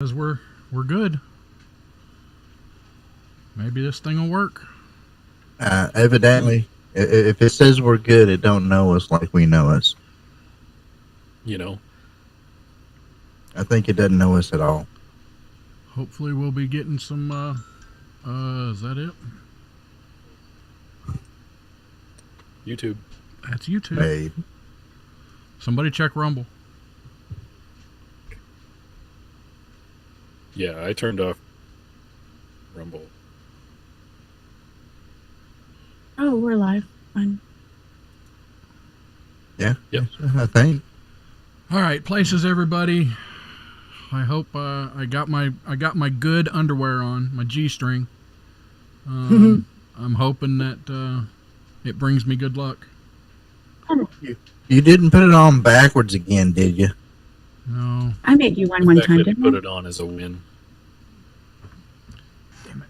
Because we're good. Maybe this thing will work. Evidently, if it says we're good, it don't know us like we know us. You know. I think it doesn't know us at all. Hopefully we'll be getting some, is that it? YouTube. That's YouTube. Maybe. Somebody check Rumble. Yeah, I turned off Rumble. Oh, we're live. Fine. Yeah. Yep. I think. All right, places, everybody. I hope I got my good underwear on, my G-string. I'm hoping that it brings me good luck. You didn't put it on backwards again, did you? No. I made you one The fact time, that he didn't put I? it on as a win. Damn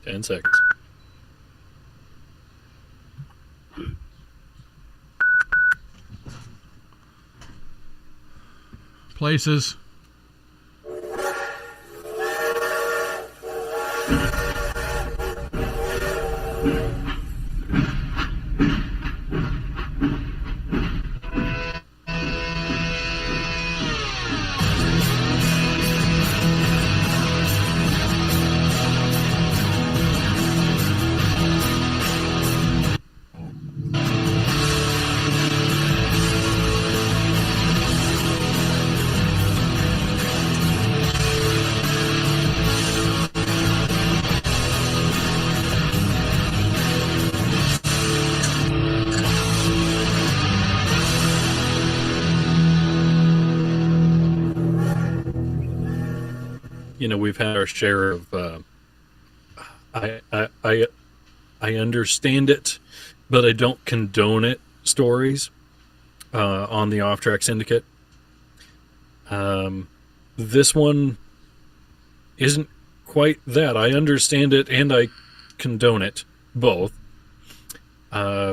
it. 10 seconds. Places. You know, we've had our share of I understand it, but I don't condone it stories on the Off Track Syndicate. This one isn't quite that. I understand it and I condone it both,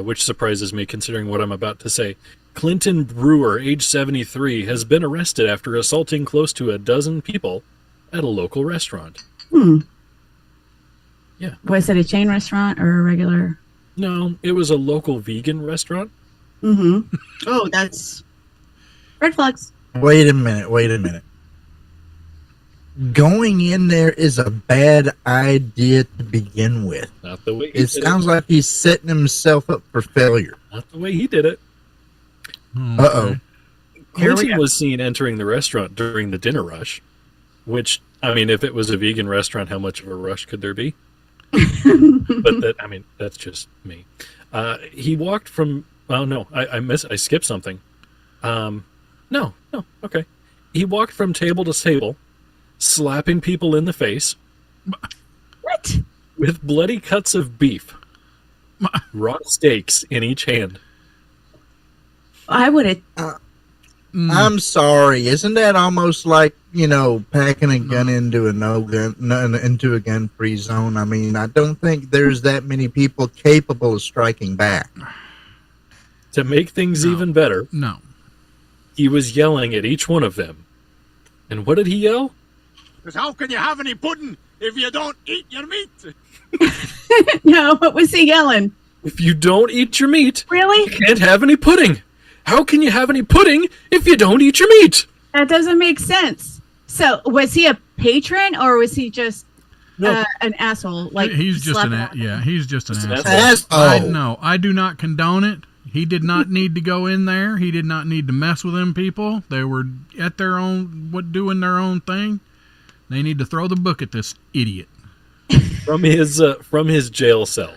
which surprises me considering what I'm about to say. Clinton Brewer, age 73, has been arrested after assaulting close to a dozen people at a local restaurant. Yeah. Was it a chain restaurant or a regular? No, it was a local vegan restaurant. Mm-hmm. Oh, that's red flags. Wait a minute. Going in there is a bad idea to begin with. Not the way he It did sounds like he's setting himself up for failure. Not the way he did it. Okay. Uh-oh. Here we Clinton go. was seen entering the restaurant during the dinner rush, which, I mean, if it was a vegan restaurant, how much of a rush could there be? But that, I mean, that's just me. He walked from, oh no, I skipped something. No, okay. He walked from table to table, slapping people in the face What? with bloody cuts of beef, raw steaks in each hand. I would have. I'm sorry. Isn't that almost like, packing a gun into into a gun-free zone? I mean, I don't think there's that many people capable of striking back. To make things even better, No. he was yelling at each one of them. And what did he yell? Because how can you have any pudding if you don't eat your meat? No, what was he yelling? If you don't eat your meat, Really? you can't have any pudding. How can you have any pudding if you don't eat your meat? That doesn't make sense. So, was he a patron or was he just No. an asshole? Like He's just slapping he's just an Just an asshole. Asshole. No, I do not condone it. He did not need to go in there. He did not need to mess with them people. They were at their own, doing their own thing. They need to throw the book at this idiot. From his jail cell,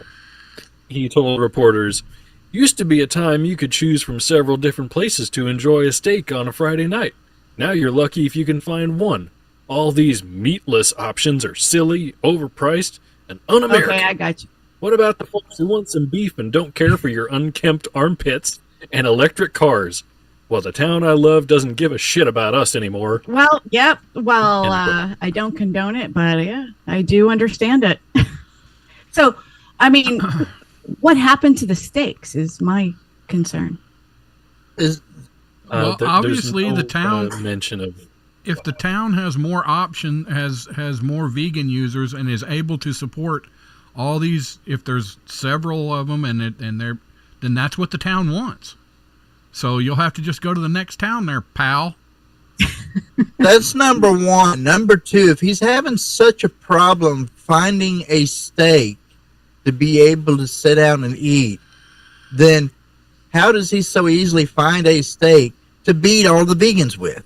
he told reporters, "Used to be a time you could choose from several different places to enjoy a steak on a Friday night. Now you're lucky if you can find one. All these meatless options are silly, overpriced, and un-American. Okay, I got you. What about the folks who want some beef and don't care for your unkempt armpits and electric cars? Well, the town I love doesn't give a shit about us anymore." Well, yep. Well, I don't condone it, but yeah, I do understand it. So, I mean, what happened to the steaks is my concern. Well, there's obviously no, the town. mention of If the town has more has more vegan users and is able to support all these, if there's several of them then that's what the town wants. So you'll have to just go to the next town there, pal. That's number one. Number two, if he's having such a problem finding a steak to be able to sit down and eat, then how does he so easily find a steak to beat all the vegans with?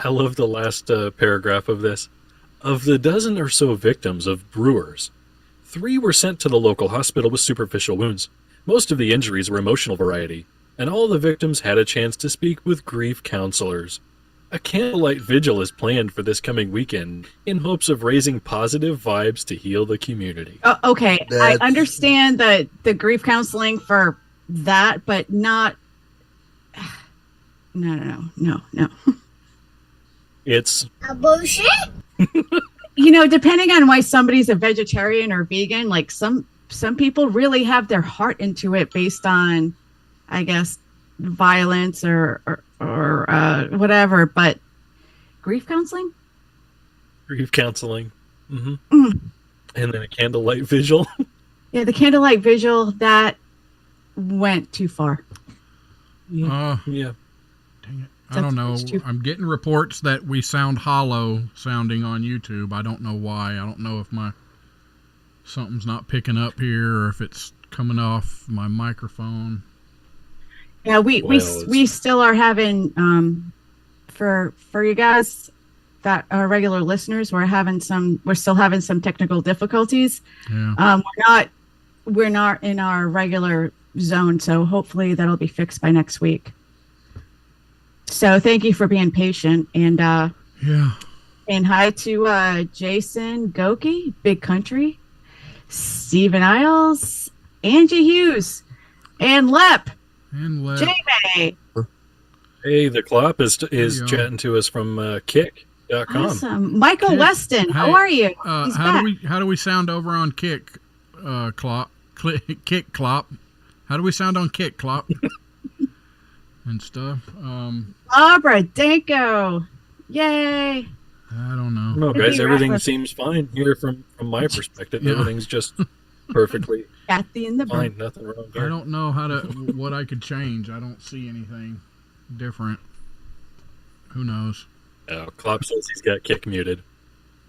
I love the last paragraph of this. Of the dozen or so victims of brewers, 3 were sent to the local hospital with superficial wounds. Most of the injuries were emotional variety, and all the victims had a chance to speak with grief counselors. A candlelight vigil is planned for this coming weekend in hopes of raising positive vibes to heal the community. Okay, I That's- understand the grief counseling for that, but not. No. It's Depending on why somebody's a vegetarian or vegan, like some people really have their heart into it based on, I guess, violence or whatever. But grief counseling? grief counseling. Hmm. Mm. And then a candlelight vigil. Yeah, the candlelight vigil, that went too far. Yeah. Dang it. I don't know. I'm getting reports that we sound hollow sounding on YouTube. I don't know why. I don't know if something's not picking up here or if it's coming off my microphone. Yeah, we still are having for you guys that are regular listeners, we're still having some technical difficulties. Yeah. We're not in our regular zone, so hopefully that'll be fixed by next week. So thank you for being patient, and Yeah. and hi to Jason Goki, Big Country, Stephen Isles, Angie Hughes, and Lep, And J-May. Hey, the Clop is Yeah. chatting to us from kick.com. Awesome. Michael Kick. How Hey, are you? He's how back. do we sound over on Kick Clop? Kick Clop. How do we sound on Kick Clop? And stuff. Barbara Danko. Yay. I don't know. No, guys, Be everything reckless. seems fine here from my perspective. Yeah. Everything's just perfectly Kathy in the fine. back. Nothing wrong I here. don't know what I could change. I don't see anything different. Who knows? Klopp says he's got kick muted.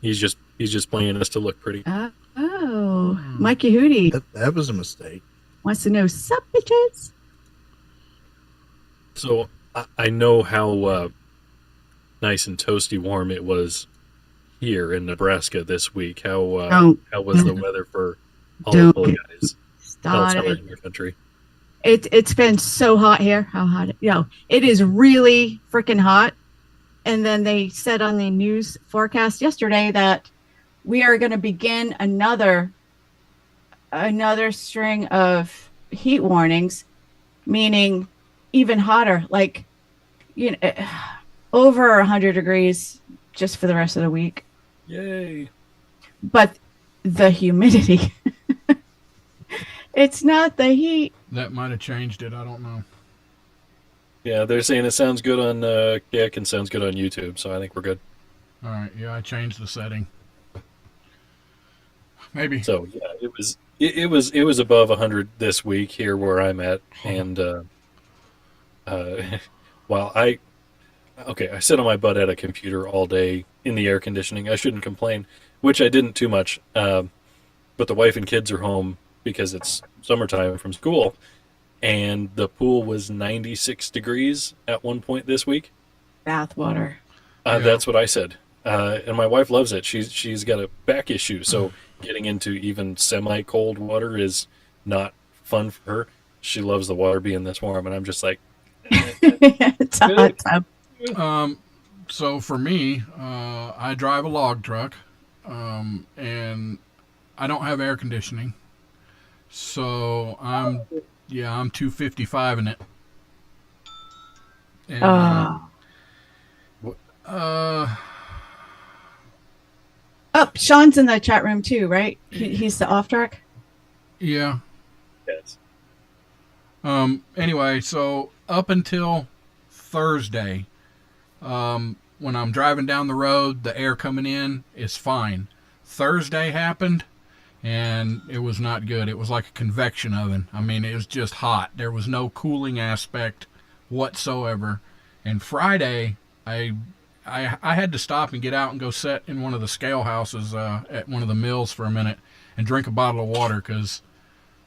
He's just playing us to look pretty. Mikey Hootie That was a mistake. wants to know, sup, bitches? So I know how nice and toasty warm it was here in Nebraska this week. How was the weather for all of Don't you guys Start elsewhere it. in your country? It's been so hot here. How hot? It is really freaking hot. And then they said on the news forecast yesterday that we are going to begin another string of heat warnings, meaning even hotter, like over 100 degrees just for the rest of the week. Yay! But the humidity, it's not the heat. That might have changed it. I don't know. Yeah, they're saying it sounds good on Kick and sounds good on YouTube, so I think we're good. All right. Yeah, I changed the setting. Maybe. So yeah, it was above 100 this week here where I'm at, and while I sit on my butt at a computer all day in the air conditioning. I shouldn't complain, which I didn't too much. But the wife and kids are home because it's summertime from school, and the pool was 96 degrees at one point this week. Bath water. Yeah. That's what I said. And my wife loves it. She's got a back issue, so getting into even semi-cold water is not fun for her. She loves the water being this warm, and I'm just like, It's a hot tub. So for me, I drive a log truck, and I don't have air conditioning. So I'm 255 in it. And, Oh, Sean's in the chat room too, right? He's the off track. yeah. yes. Anyway, so up until Thursday, when I'm driving down the road, the air coming in is fine. Thursday happened, and it was not good. It was like a convection oven. I mean, it was just hot. There was no cooling aspect whatsoever. And Friday, I had to stop and get out and go sit in one of the scale houses at one of the mills for a minute and drink a bottle of water because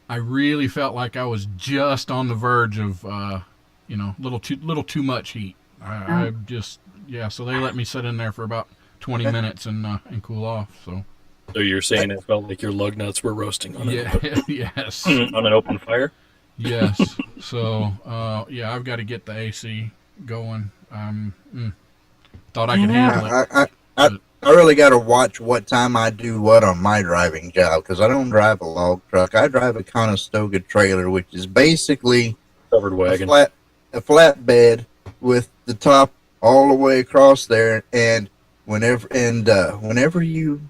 I really felt like I was just on the verge of, little too much heat. I just, yeah. So they let me sit in there for about 20 minutes and cool off. So you're saying it felt like your lug nuts were roasting on Yes, on an open fire? yes. So I've got to get the AC going. Thought I could handle it. I really got to watch what time I do what on my driving job because I don't drive a log truck. I drive a Conestoga trailer, which is basically Covered wagon. a flatbed with the top all the way across there. And whenever you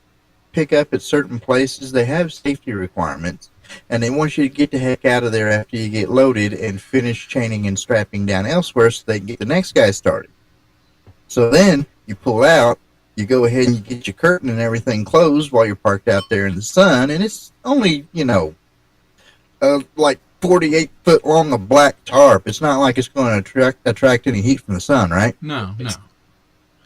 pick up at certain places, they have safety requirements, and they want you to get the heck out of there after you get loaded and finish chaining and strapping down elsewhere so they can get the next guy started. So then you pull out, you go ahead and you get your curtain and everything closed while you're parked out there in the sun, and it's only, like 48 foot long of black tarp. It's not like it's going to attract any heat from the sun, right? No.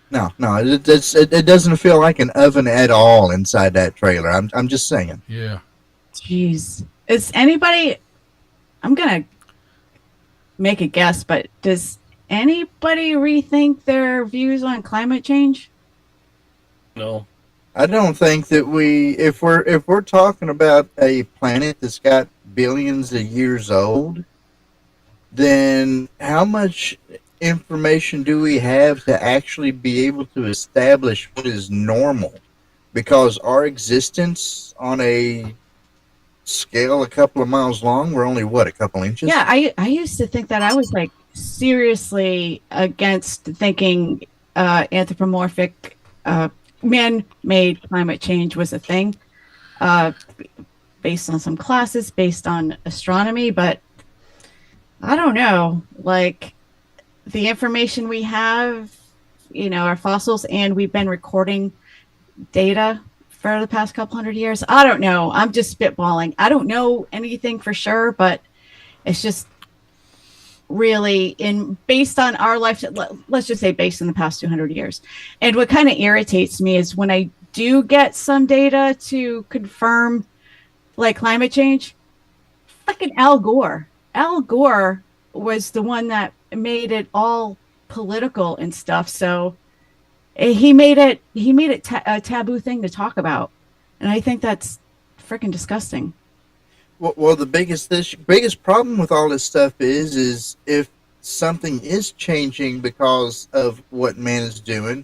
No, it doesn't feel like an oven at all inside that trailer. I'm just saying. Yeah. Jeez. Is anybody, I'm going to make a guess, but does anybody rethink their views on climate change? No. I don't think that if we're talking about a planet that's got billions of years old, then how much information do we have to actually be able to establish what is normal? Because our existence on a scale a couple of miles long, we're only a couple inches? Yeah, I used to think that I was like seriously against thinking anthropomorphic man-made climate change was a thing based on some classes, based on astronomy, but I don't know, like the information we have, our fossils, and we've been recording data for the past couple hundred years. I don't know. I'm just spitballing. I don't know anything for sure, but it's just really based on our life. Let's just say based on the past 200 years. And what kind of irritates me is when I do get some data to confirm like climate change, fucking Al Gore. Al Gore was the one that made it all political and stuff. So he made it a taboo thing to talk about. And I think that's freaking disgusting. Well, the biggest problem with all this stuff is if something is changing because of what man is doing,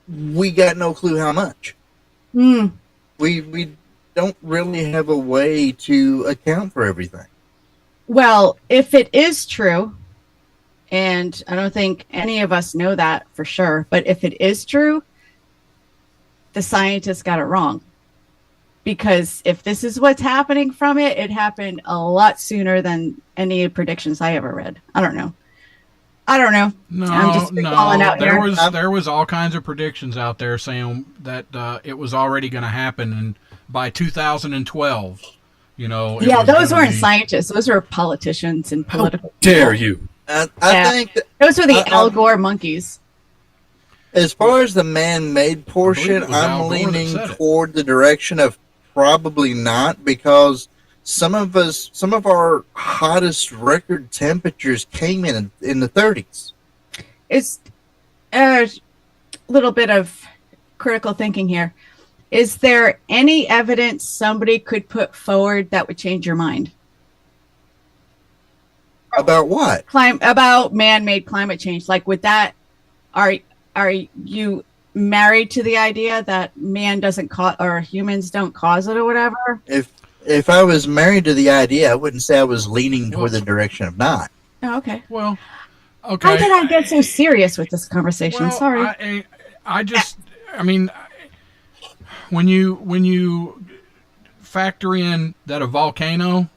we got no clue how much. We don't really have a way to account for everything. Well, if it is true, and I don't think any of us know that for sure, but if it is true, the scientists got it wrong. Because if this is what's happening from it, it happened a lot sooner than any predictions I ever read. I don't know. No, I'm just calling out there here. there was all kinds of predictions out there saying that it was already going to happen, and by 2012, Yeah, those weren't scientists; those were politicians and political. How dare you? I think that, Those were the Al Gore monkeys. as far as the man-made portion, it was Al I'm Gore that leaning said it. toward the direction of probably not, because some of our hottest record temperatures came in the 30s. It's a little bit of critical thinking here. Is there any evidence somebody could put forward that would change your mind? About what? About man-made climate change. Like, with that, are you married to the idea that man doesn't cause, or humans don't cause it, or whatever? If I was married to the idea, I wouldn't say I was leaning toward the direction of not. Oh, okay. Well, okay. How did I get so serious with this conversation? Well, Sorry. I mean, when you factor in that a volcano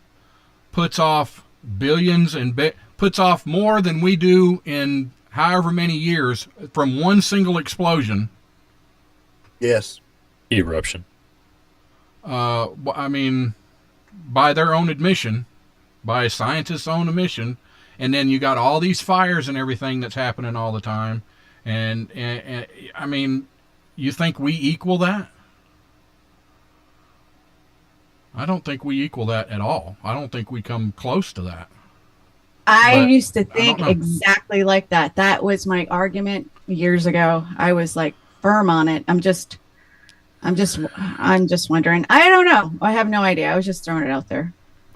puts off billions and puts off more than we do in however many years from one single explosion. Yes. Eruption. I mean, by their own admission, by scientists' own admission, and then you got all these fires and everything that's happening all the time, and I mean, you think we equal that? I don't think we equal that at all. I don't think we come close to that. I But used to I think don't know. exactly like that. That was my argument years ago. I was like firm on it. I'm just wondering. I don't know. I have no idea. I was just throwing it out there.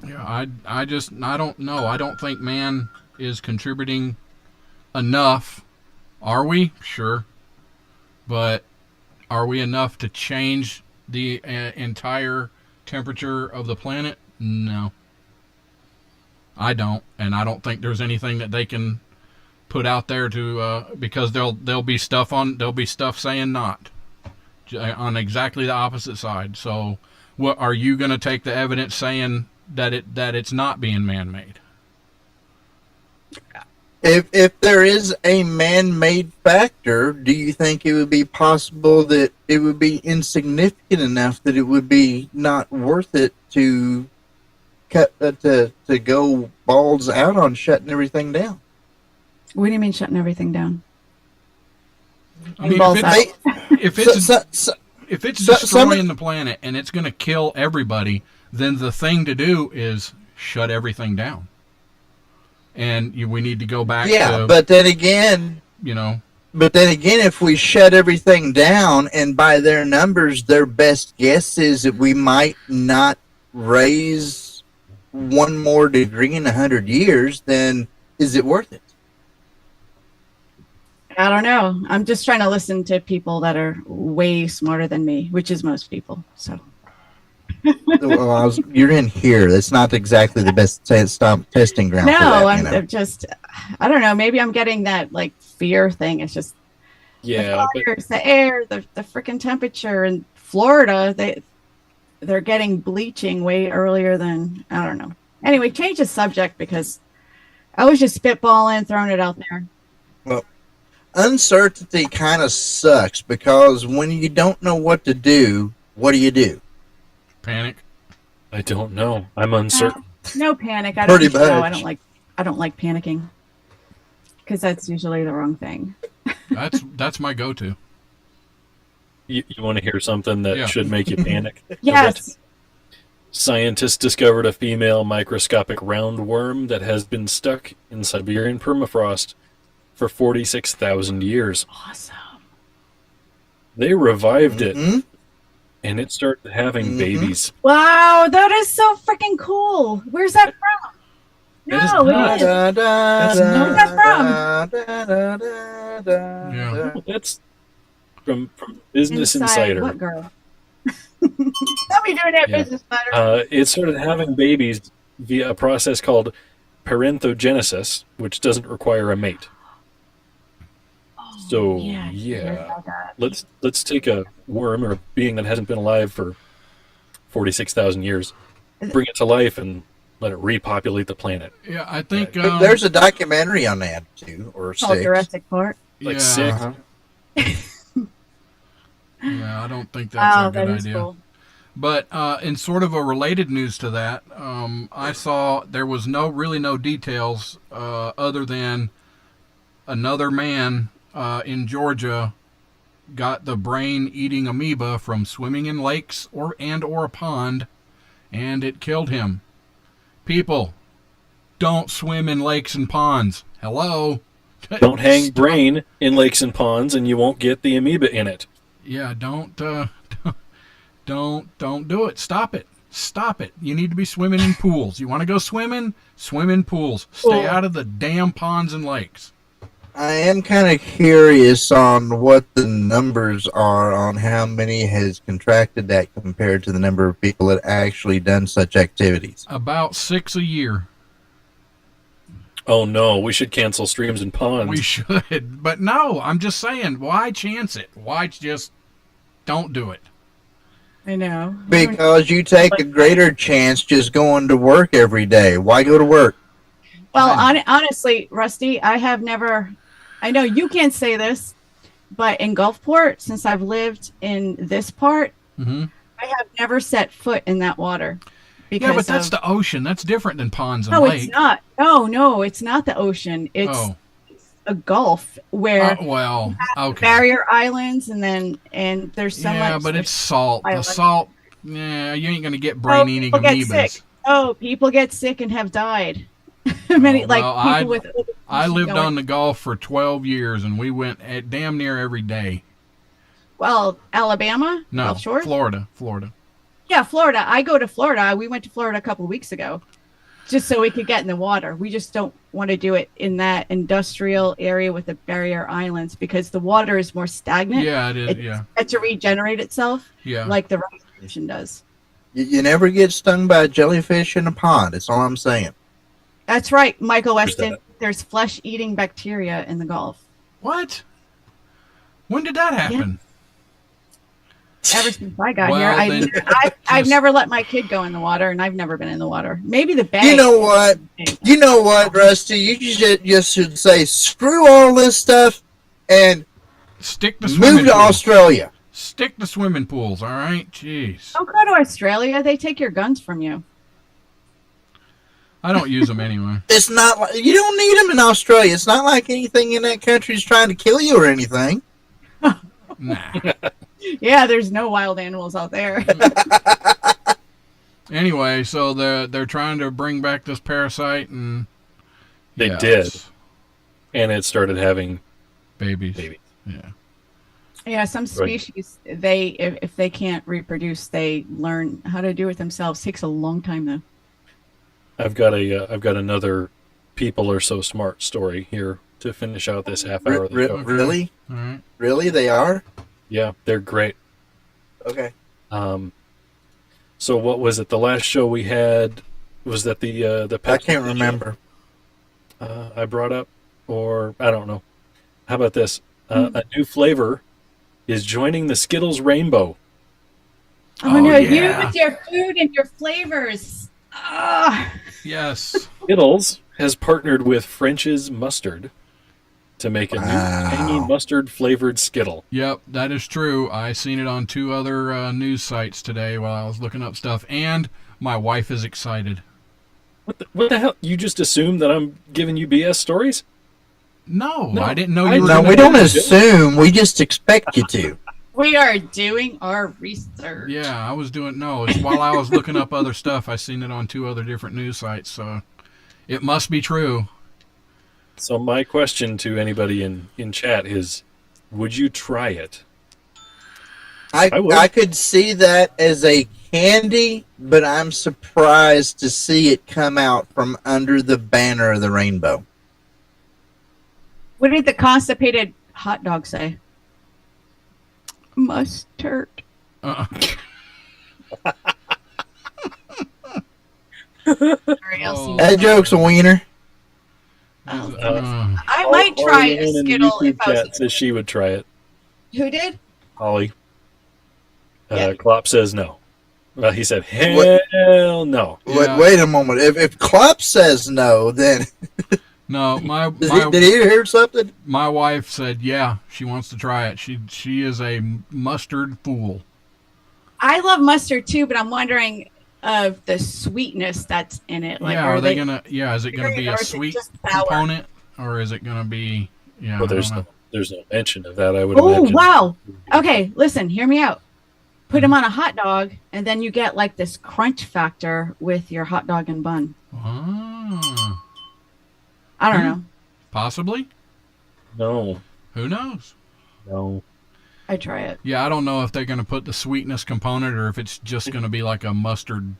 Yeah, I don't know. I don't think man is contributing enough. Are we? Sure. But are we enough to change the entire temperature of the planet? No. I don't, and I don't think there's anything that they can put out there to because there'll be stuff saying not on exactly the opposite side. So, what are you going to take the evidence saying that it's not being man-made? If there is a man-made factor, do you think it would be possible that it would be insignificant enough that it would be not worth it to cut to go balls out on shutting everything down? What do you mean shutting everything down? I mean, Balls out. if it's if it's So- destroying the planet and it's going to kill everybody, then the thing to do is shut everything down. And we need to go back yeah, to, but then again, if we shut everything down, and by their numbers, their best guess is that we might not raise one more degree in 100 years, then is it worth it? I don't know. I'm just trying to listen to people that are way smarter than me, which is most people. So Well, you're in here. That's not exactly the best testing ground. no, for that, I'm you know? just, I don't know. Maybe I'm getting that like fear thing. It's just Yeah, the fires, the air, the freaking temperature in Florida. They're getting bleaching way earlier than, I don't know. Anyway, change the subject because I was just spitballing, throwing it out there. Well, uncertainty kind of sucks because when you don't know what to do, what do? panic. I don't know. I'm uncertain. No panic. I Pretty don't. No, much. I don't like panicking because that's usually the wrong thing. That's my go-to. You want to hear something that Yeah. should make you panic? Yes. Scientists discovered a female microscopic roundworm that has been stuck in Siberian permafrost for 46,000 years. Awesome. They revived it, Mhm. and it started having Mhm. babies. Wow, that is so freaking cool. Where's that from? That is No, not- it is. That's Where's that from? Yeah. That's from Business Inside Insider. What girl? Tell me doing that Yeah. Business Insider. It started having babies via a process called parenthogenesis, which doesn't require a mate. So I heard yeah, about that. let's take a worm or a being that hasn't been alive for 46,000 years, bring it to life, and let it repopulate the planet. Yeah, I think There's a documentary on that too, or It's called 6. Jurassic Park. Like yeah, sick. Yeah, I don't think that's Wow, a that good is idea. cool. But in sort of a related news to that, I saw there was really no details other than another man in Georgia got the brain-eating amoeba from swimming in lakes or a pond, and it killed him. People, don't swim in lakes and ponds. Hello. Don't hang Stop. brain in lakes and ponds, and you won't get the amoeba in it. Yeah, don't do it. Stop it. Stop it. You need to be swimming in pools. You want to go swimming? Swim in pools. Stay out of the damn ponds and lakes. I am kind of curious on what the numbers are on how many has contracted that compared to the number of people that actually done such activities. About 6 a year. Oh no, we should cancel streams and ponds. We should. But no, I'm just saying, why chance it? Why just don't do it? I know. Because you take a greater chance just going to work every day. Why go to work? Well, honestly, Rusty, I have never. I know you can't say this, but in Gulfport, since I've lived in this part, Mm-hmm. I have never set foot in that water. Yeah, but that's the ocean. That's different than ponds and no, lakes. it's not. No, it's not the ocean. It's a gulf where well, okay. barrier islands, and there's so much. Yeah, but it's salt. The island. salt. Yeah, you ain't gonna get brain-eating people get amoebas. sick. Oh, people get sick and have died. Many well, like people with. I lived on the Gulf for 12 years, and we went at damn near every day. Well, Alabama, No, Gulf Shores? Florida. Yeah, Florida. I go to Florida. We went to Florida a couple of weeks ago, just so we could get in the water. We just don't want to do it in that industrial area with the barrier islands because the water is more stagnant. Yeah, it is. It's had to regenerate itself, Yeah. like the rest of the ocean does. You never get stung by a jellyfish in a pond. That's all I'm saying. That's right, Michael Weston. There's flesh-eating bacteria in the Gulf. What? When did that happen? Ever since I got Well, here, then I've never let my kid go in the water, and I've never been in the water. Maybe the bag. You know what? You know what, Rusty? You just should say screw all this stuff and Stick to swimming move to pools. Australia. Stick to swimming pools, all right? Jeez. Don't go to Australia. They take your guns from you. I don't use them anyway. It's not like you don't need them in Australia. It's not like anything in that country is trying to kill you or anything. Nah. Yeah, there's no wild animals out there. Anyway, so they're trying to bring back this parasite, and They yeah, did. it's And it started having babies. babies. Yeah. Yeah, some species if they can't reproduce, they learn how to do it themselves. Takes a long time though. I've got another people are so smart story here to finish out this half hour. of the show. Really? All right. Really? They are? Yeah, they're great. Okay. So what was it? The last show we had was that the I Pepsi can't remember. I brought up, or I don't know. How about this? A new flavor is joining the Skittles Rainbow. Oh, no, you yeah. with your food and your flavors. Ah. Yes. Skittles has partnered with French's Mustard to make a new tangy mustard flavored Skittle. Yep, that is true. I seen it on 2 other news sites today while I was looking up stuff, and my wife is excited. What the hell? You just assume that I'm giving you BS stories? No, No, I didn't know I- you were. No, gonna we do don't that. assume. We just expect you to. We are doing our research. Yeah, I was doing. No, it's while I was looking up other stuff. I seen it on 2 other different news sites, so it must be true. So my question to anybody in chat is, would you try it? I would. I could see that as a candy, but I'm surprised to see it come out from under the banner of the rainbow. What did the constipated hot dog say? Mustard. Uh, Sorry, Elsie. That joke's a wiener. I might try a Holly in the Skittle YouTube if I was. chat says she would try it. Who did? Holly. Yeah. Klopp says no. Well, he said hell no. Yeah. Wait a moment. If Klopp says no, then no, did he hear something? my wife said, yeah, she wants to try it. She is a mustard fool. I love mustard too, but I'm wondering of the sweetness that's in it. Like, yeah, are they gonna? Yeah, is it gonna be or a is it sweet just sour? component, or is it gonna be? Yeah, Well, I there's don't know. there's no mention of that. I would Oh imagine. wow! Okay, listen, hear me out. Put them on a hot dog, and then you get like this crunch factor with your hot dog and bun. Ah, I don't know. possibly. No, Who knows? no. I try it. Yeah, I don't know if they're gonna put the sweetness component, or if it's just gonna be like a mustard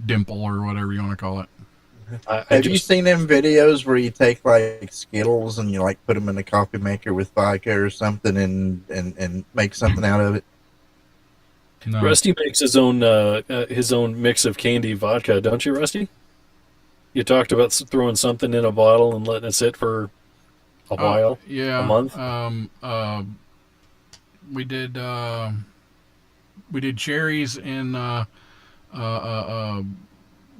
dimple or whatever you want to call it. I Have you just seen them videos where you take like Skittles and you like put them in a coffee maker with vodka or something and make something out of it? No. Rusty makes his own mix of candy vodka, don't you, Rusty? You talked about throwing something in a bottle and letting it sit for a while. Yeah, a month. We did cherries in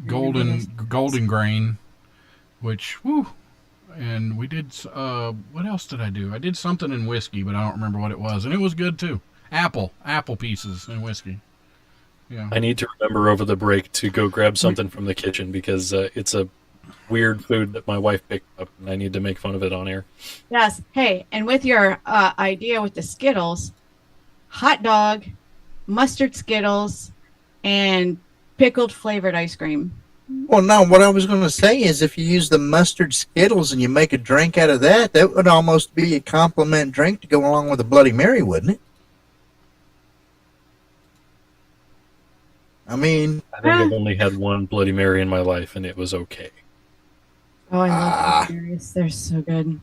golden grain, which, whew. And we did, what else did I do? I did something in whiskey, but I don't remember what it was. And it was good too. Apple pieces in whiskey. Yeah. I need to remember over the break to go grab something from the kitchen because it's a weird food that my wife picked up, and I need to make fun of it on air. Yes. Hey, and with your idea with the Skittles, hot dog, mustard Skittles, and pickled flavored ice cream. Well, no, what I was going to say is if you use the mustard Skittles and you make a drink out of that, that would almost be a compliment drink to go along with a Bloody Mary, wouldn't it? I mean, I think I've only had one Bloody Mary in my life, and it was okay. Oh, I love Bloody Marys. They're so good.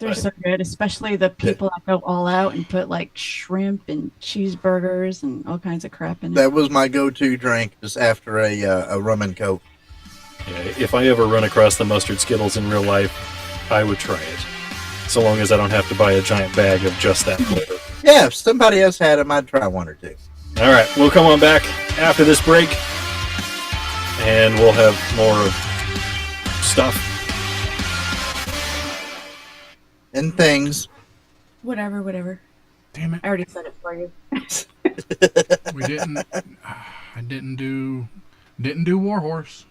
They're so good, especially the people that go all out and put like shrimp and cheeseburgers and all kinds of crap in it. that was my go-to drink just after a rum and coke. Yeah, if I ever run across the mustard Skittles in real life, I would try it. So long as I don't have to buy a giant bag of just that flavor. Yeah, if somebody else had them, I'd try one or two. All right, we'll come on back after this break, and we'll have more of stuff. And things. Whatever. Damn it. I already said it for you. We didn't, I didn't do Warhorse.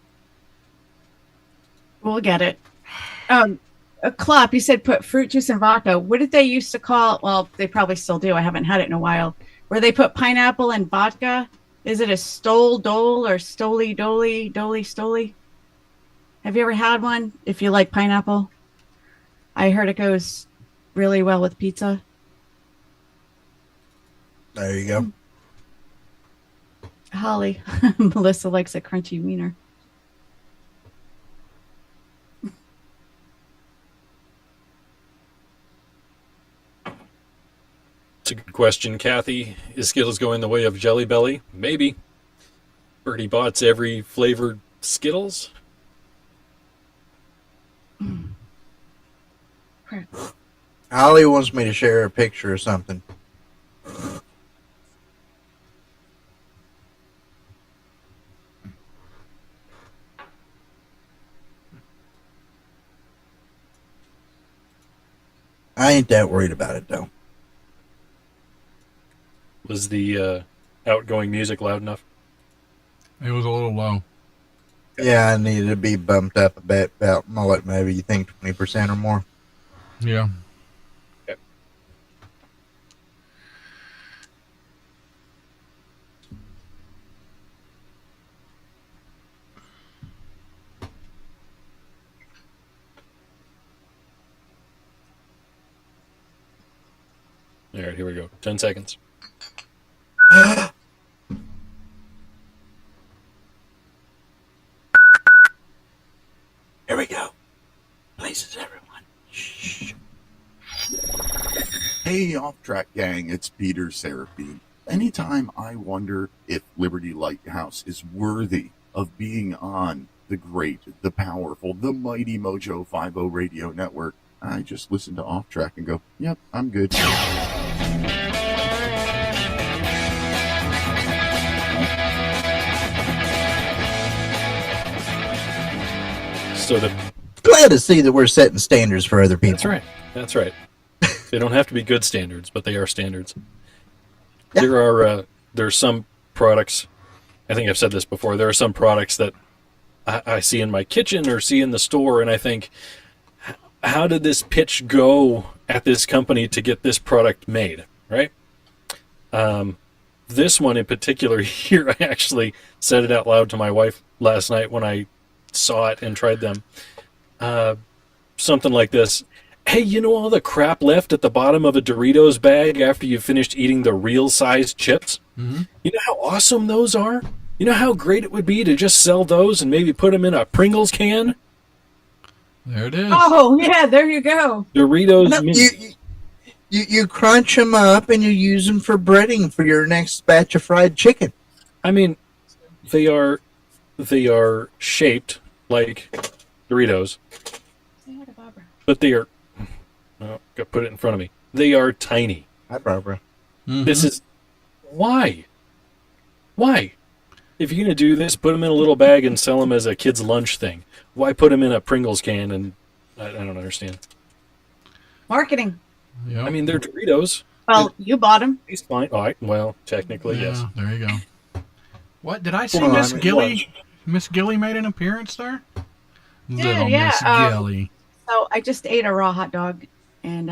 We'll get it. Klopp, you said put fruit juice in vodka. What did they used to call? Well, they probably still do. I haven't had it in a while. Where they put pineapple in vodka. Is it a stole dole or stoli doli doli stoli? Have you ever had one? If you like pineapple, I heard it goes really well with pizza. There you go. Holly, Melissa likes a crunchy wiener. It's a good question, Kathy. Is Skittles going the way of Jelly Belly? Maybe. Bertie Bott's every flavored Skittles? Crap. Holly wants me to share a picture or something. I ain't that worried about it, though. Was the outgoing music loud enough? It was a little low. Yeah, I needed to be bumped up a bit, about, like, maybe you think 20% or more. Yeah. Okay. All right, here we go. 10 seconds. Here we go. Places, everyone. Shh. Hey, Off Track Gang, it's Peter Seraphine. Anytime I wonder if Liberty Lighthouse is worthy of being on the great, the powerful, the mighty Mojo 50 radio network, I just listen to Off Track and go, yep, I'm good. So Glad to see that we're setting standards for other people. that's right. That's right. They don't have to be good standards, but they are standards. Yeah. There are some products. I think I've said this before. There are some products that I see in my kitchen or see in the store, and I think, how did this pitch go at this company to get this product made? Right. This one in particular here, I actually said it out loud to my wife last night when I saw it and tried them. Something like this. Hey, you know all the crap left at the bottom of a Doritos bag after you finished eating the real sized chips? Mm-hmm. You know how awesome those are? You know how great it would be to just sell those and maybe put them in a Pringles can? There it is. Oh, yeah, there you go. Doritos. No, you crunch them up and you use them for breading for your next batch of fried chicken. I mean, they are shaped like Doritos, Say hi to Barbara. but they are. Oh, got to put it in front of me. They are tiny. Hi, Barbara. Mhm. This is why. Why? if you're gonna do this, put them in a little bag and sell them as a kid's lunch thing. Why put them in a Pringles can? And I don't understand. Marketing. Yep. I mean, they're Doritos. Well, you bought them. He's fine. All right. Well, technically, yeah, yes. there you go. What did I see? Well, I Miss mean, Gilly? Miss Gilly made an appearance there. Little yeah, Miss Gilly. So I just ate a raw hot dog, and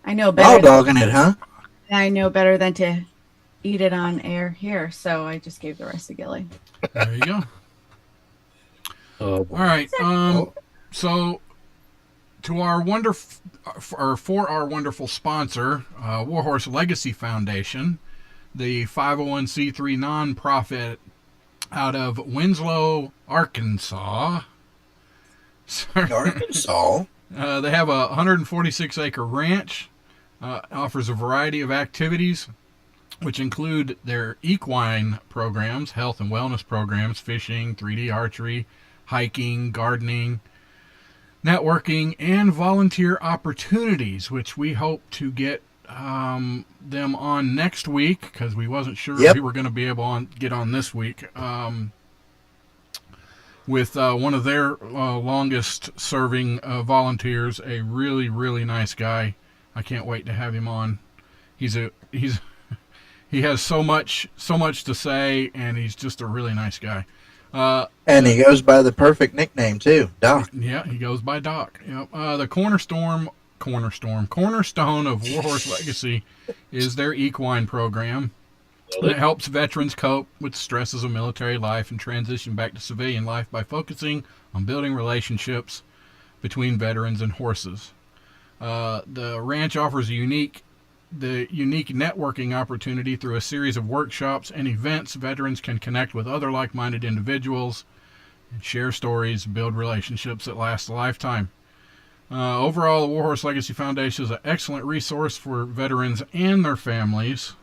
I know Raw better. dogging it, huh? I know better than to eat it on air here, so I just gave the rest to Gilly. There you go. Oh, All right. So to our for our wonderful sponsor, Warhorse Legacy Foundation, the 501c3 nonprofit out of Winslow, Arkansas. Arkansas. They have a 146-acre ranch. Offers a variety of activities, which include their equine programs, health and wellness programs, fishing, 3D archery, hiking, gardening, networking, and volunteer opportunities, which we hope to get them on next week, because we wasn't sure if we were going to be able to get on this week. With one of their longest serving volunteers, a really, really nice guy. I can't wait to have him on. He has so much to say, and he's just a really nice guy. And he goes by the perfect nickname too, Doc. Yeah, he goes by Doc. Yep. The cornerstone of Warhorse Legacy is their equine program. It helps veterans cope with the stresses of military life and transition back to civilian life by focusing on building relationships between veterans and horses. The ranch offers the unique networking opportunity through a series of workshops and events. Veterans can connect with other like-minded individuals and share stories, build relationships that last a lifetime. Overall, the Warhorse Legacy Foundation is an excellent resource for veterans and their families.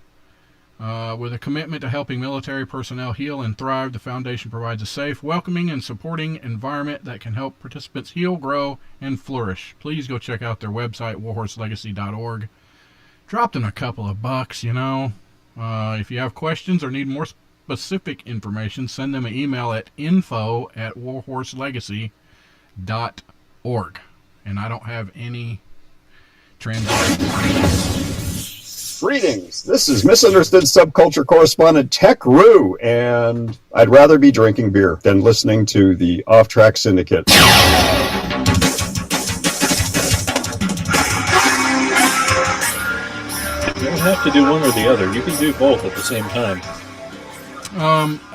With a commitment to helping military personnel heal and thrive, the foundation provides a safe, welcoming, and supporting environment that can help participants heal, grow, and flourish. Please go check out their website, warhorselegacy.org. Drop them a couple of bucks, you know. If you have questions or need more specific information, send them an email at info@warhorselegacy.org. And I don't have any transactions. Greetings. This is misunderstood subculture correspondent Tech Roo, and I'd rather be drinking beer than listening to the Off Track Syndicate. You don't have to do one or the other. You can do both at the same time.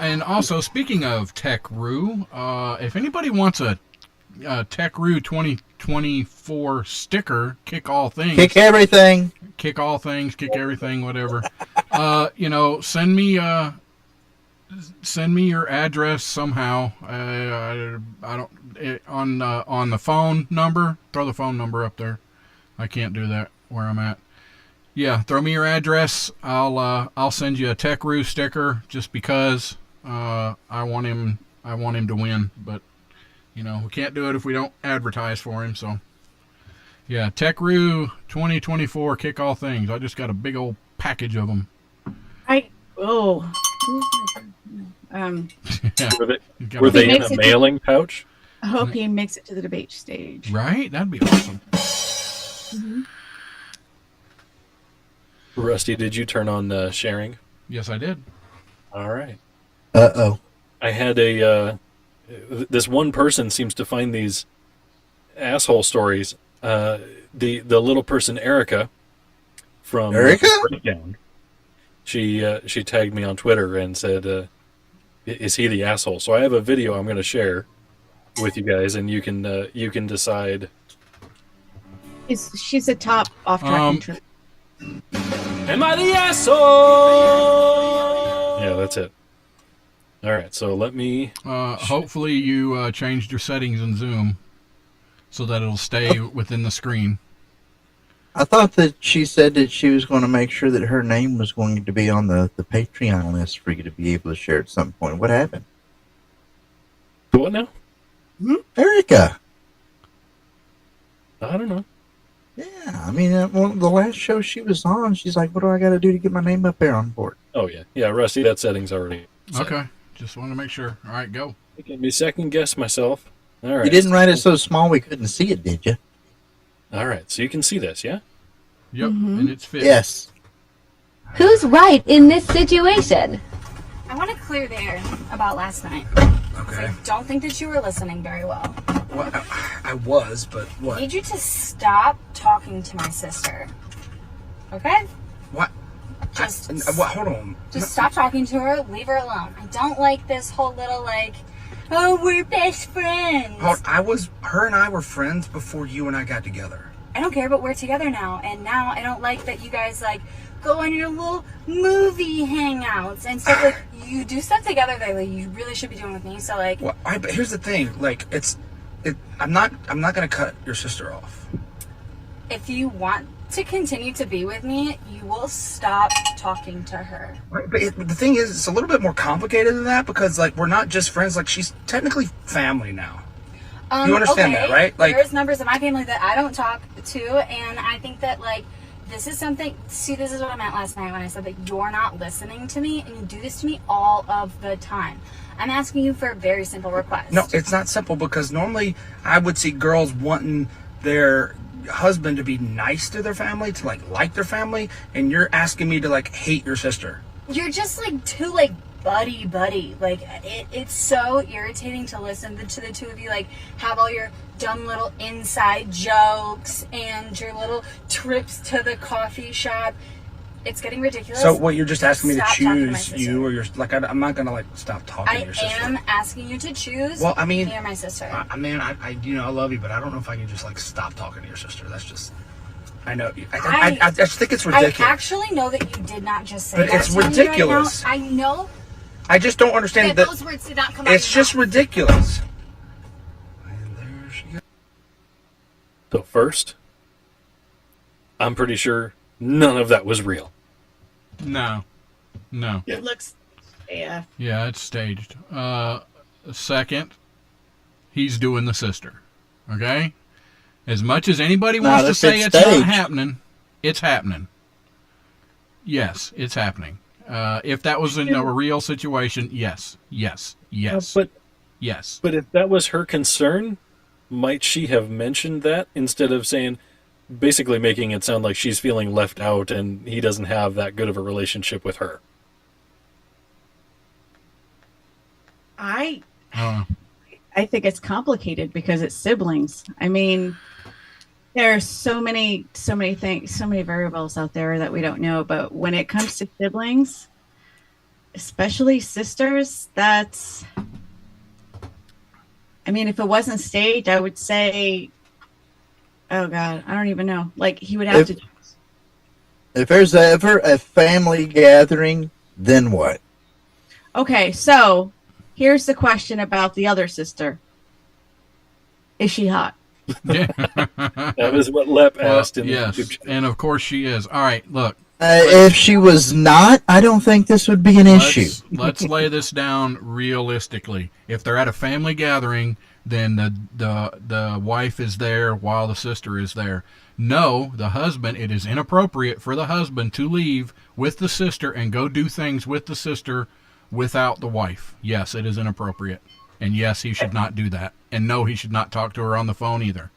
And also, speaking of Tech Roo, if anybody wants a Tech Roo 2024 sticker, kick all things. Kick everything. Kick all things, kick everything, whatever. Send me your address somehow. I don't on the phone number. Throw the phone number up there. I can't do that where I'm at. Yeah, throw me your address. I'll send you a Tech Roo sticker just because I want him to win. But we can't do it if we don't advertise for him. So. Yeah, Tech Roo 2024, kick all things. I just got a big old package of them. Were they in a mailing pouch? I hope he makes it to the debate stage. Right? That'd be awesome. Mm-hmm. Rusty, did you turn on sharing? Yes, I did. All right. Uh-oh. I had this one person seems to find these asshole stories. The little person Erica from Breakdown, she tagged me on Twitter and said, "Is he the asshole?" So I have a video I'm going to share with you guys, and you can decide. She's a top off-track. Am I the asshole? Yeah, that's it. All right, so let me. Hopefully, you changed your settings in Zoom so that it'll stay within the screen. I thought that she said that she was going to make sure that her name was going to be on the Patreon list for you to be able to share at some point. What happened? What now? Erica. I don't know. Yeah, I mean, the last show she was on, she's like, "What do I got to do to get my name up there on board?" Oh yeah, Rusty. That setting's already So, Okay. Just want to make sure. All right, go. Making me second guess myself. All right. You didn't write it so small we couldn't see it, did you? All right. So you can see this, yeah? Yep. And it's fit. Yes. Who's right in this situation? I want to clear the air about last night. Okay. I don't think that you were listening very well. Well, I was, but I what? need you to stop talking to my sister. Okay? What? Just, What? Hold on. just stop talking to her. Leave her alone. I don't like this whole little oh, we're best friends. Her and I were friends before you and I got together. I don't care, but we're together now. And now I don't like that you guys go on your little movie hangouts and stuff. You do stuff together that you really should be doing with me. So Well, but here's the thing. I'm not gonna cut your sister off. if you want to continue to be with me, you will stop talking to her. Right, but the thing is, it's a little bit more complicated than that because we're not just friends. She's technically family now. You understand that, right? There's members of my family that I don't talk to, and I think that this is something. See, this is what I meant last night when I said that you're not listening to me, and you do this to me all of the time. I'm asking you for a very simple request. No, it's not simple because normally I would see girls wanting their husband to be nice to their family, to like their family, and you're asking me to hate your sister. You're just too buddy. It's so irritating to listen to the two of you have all your dumb little inside jokes and your little trips to the coffee shop. It's getting ridiculous. So what, you're just asking me to Stop talking to my choose sister. you, or you're I'm not gonna stop talking to your sister. I am asking you to choose Well, I mean, me or my sister. I love you, but I don't know if I can just stop talking to your sister. That's just, I know. I just think it's ridiculous. I actually know that you did not just say But that it's to me ridiculous. right now. I know I just don't understand that that. those words did not come out It's of your just mouth. ridiculous. And there she goes. So first, I'm pretty sure none of that was real. No. It looks, yeah. Yeah, it's staged. Second, he's doing the sister. Okay? As much as anybody Now, wants to if say it's it's not staged. happening, it's happening. Yes, it's happening. If that was in a real situation, yes. But Yes. But if that was her concern, might she have mentioned that instead of saying, basically making it sound like she's feeling left out and he doesn't have that good of a relationship with her? I Uh, think it's complicated because it's siblings. I mean, there are so many things, so many variables out there that we don't know. But when it comes to siblings, especially sisters, that's, I mean, if it wasn't staged, I would say, oh God, I don't even know. He would have to. If there's ever a family gathering, then what? Okay, so here's the question about the other sister. Is she hot? yeah. That was what Lep Well, asked in yes, the YouTube channel. and of course she is. All right, look. If she was not, I don't think this would be an issue. Let's lay this down realistically. If they're at a family gathering, then the wife is there while the sister is there. No, the husband, it is inappropriate for the husband to leave with the sister and go do things with the sister without the wife. Yes, it is inappropriate. And yes, he should not do that. And no, he should not talk to her on the phone either.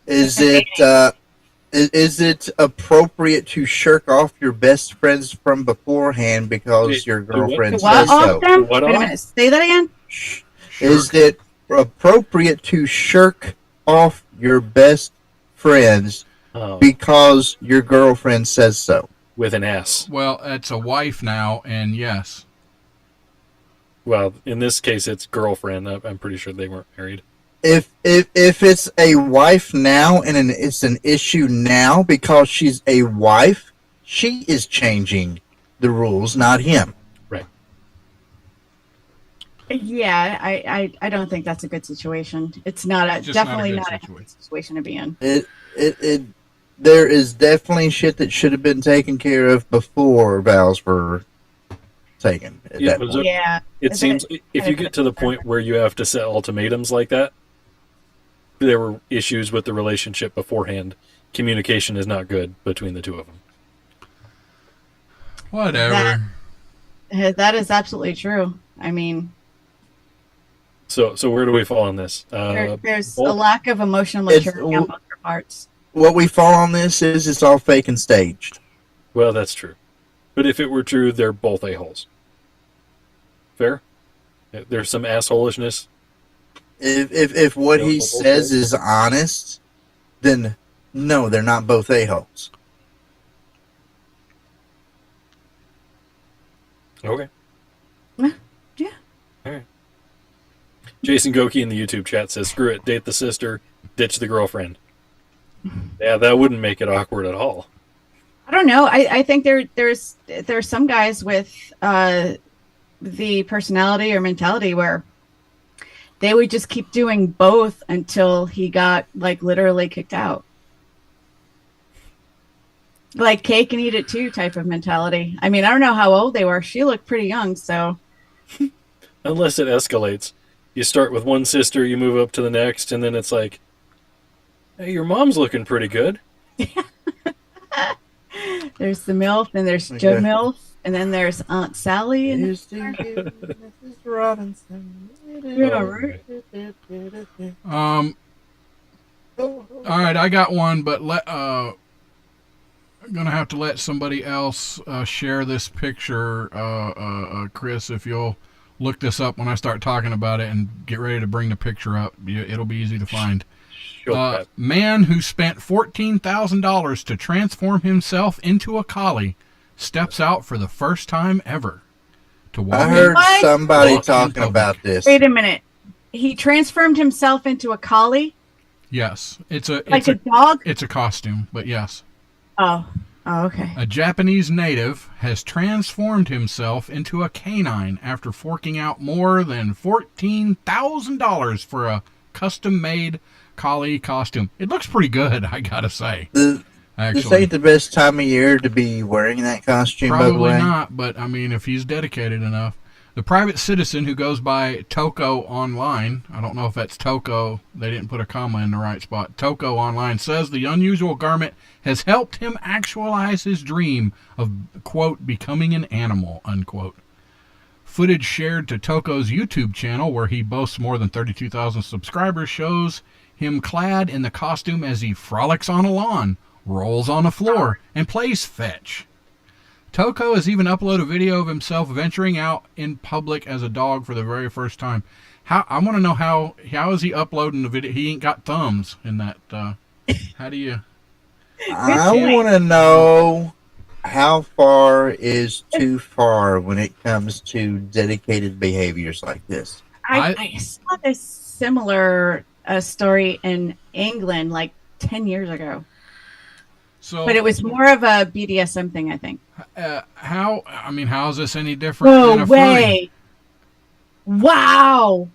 Is it appropriate to shirk off your best friends from beforehand because your girlfriend What says so? off them? What Wait a off? minute. Say that again. Is it appropriate to shirk off your best friends Oh, because your girlfriend says so? with an S. Well, it's a wife now, and yes. Well, in this case, it's girlfriend. I'm pretty sure they weren't married. If it's a wife now and it's an issue now because she's a wife, she is changing the rules, not him. Right. Yeah, I don't think that's a good situation. It's not a It's just not a definitely good not a situation. good situation to be in. There is definitely shit that should have been taken care of before vows were taken. At Yeah, that was point. Yeah. It Isn't seems if you get to the point where you have to set ultimatums like that, there were issues with the relationship beforehand. Communication is not good between the two of them. Whatever. That is absolutely true. I mean, So where do we fall on this? there's a both? lack of emotional It's- maturity on both their parts. What we fall on this is it's all fake and staged. Well, that's true. But if it were true, they're both a-holes. Fair? There's some assholishness. If what Yeah, he both says ways. is honest, then no, they're not both a-holes. Okay. Yeah. All right. Jason Goki in the YouTube chat says, "Screw it, date the sister, ditch the girlfriend." Yeah, that wouldn't make it awkward at all. I don't know. I think there's some guys with the personality or mentality where they would just keep doing both until he got like literally kicked out. Like cake and eat it too type of mentality. I mean, I don't know how old they were. She looked pretty young, so Unless it escalates. You start with one sister, you move up to the next, and then it's like, hey, your mom's looking pretty good. there's the MILF, and there's Joe Okay. MILF, and then there's Aunt Sally. And Here's to you, Mrs. Robinson. Yeah, right. All right, I got one, but I'm gonna have to let somebody else share this picture. Chris, if you'll look this up when I start talking about it and get ready to bring the picture up, it'll be easy to find. Sure, Pat. Man who spent $14,000 to transform himself into a collie steps out for the first time ever to walk. I heard What? somebody Walk in talking public. about this. wait a minute. He transformed himself into a collie, Yes, it's a like a dog. it's a costume, but yes. Oh, okay. A Japanese native has transformed himself into a canine after forking out more than $14,000 for a custom-made collie costume. It looks pretty good, I gotta say. This Actually, ain't the best time of year to be wearing that costume, by the probably way. not, but I mean, if he's dedicated enough. The private citizen who goes by Toko Online, I don't know if that's Toko, they didn't put a comma in the right spot. Toko Online says the unusual garment has helped him actualize his dream of, quote, becoming an animal, unquote. Footage shared to Toko's YouTube channel, where he boasts more than 32,000 subscribers, shows him clad in the costume as he frolics on a lawn, rolls on the floor, and plays fetch. Toko has even uploaded a video of himself venturing out in public as a dog for the very first time. I want to know how is he uploading the video? He ain't got thumbs in that. How do you? I want to know how far is too far when it comes to dedicated behaviors like this. I saw this similar story in England like 10 years ago, So, but it was more of a BDSM thing, I think. how is this any different No than a furry? way! Wow!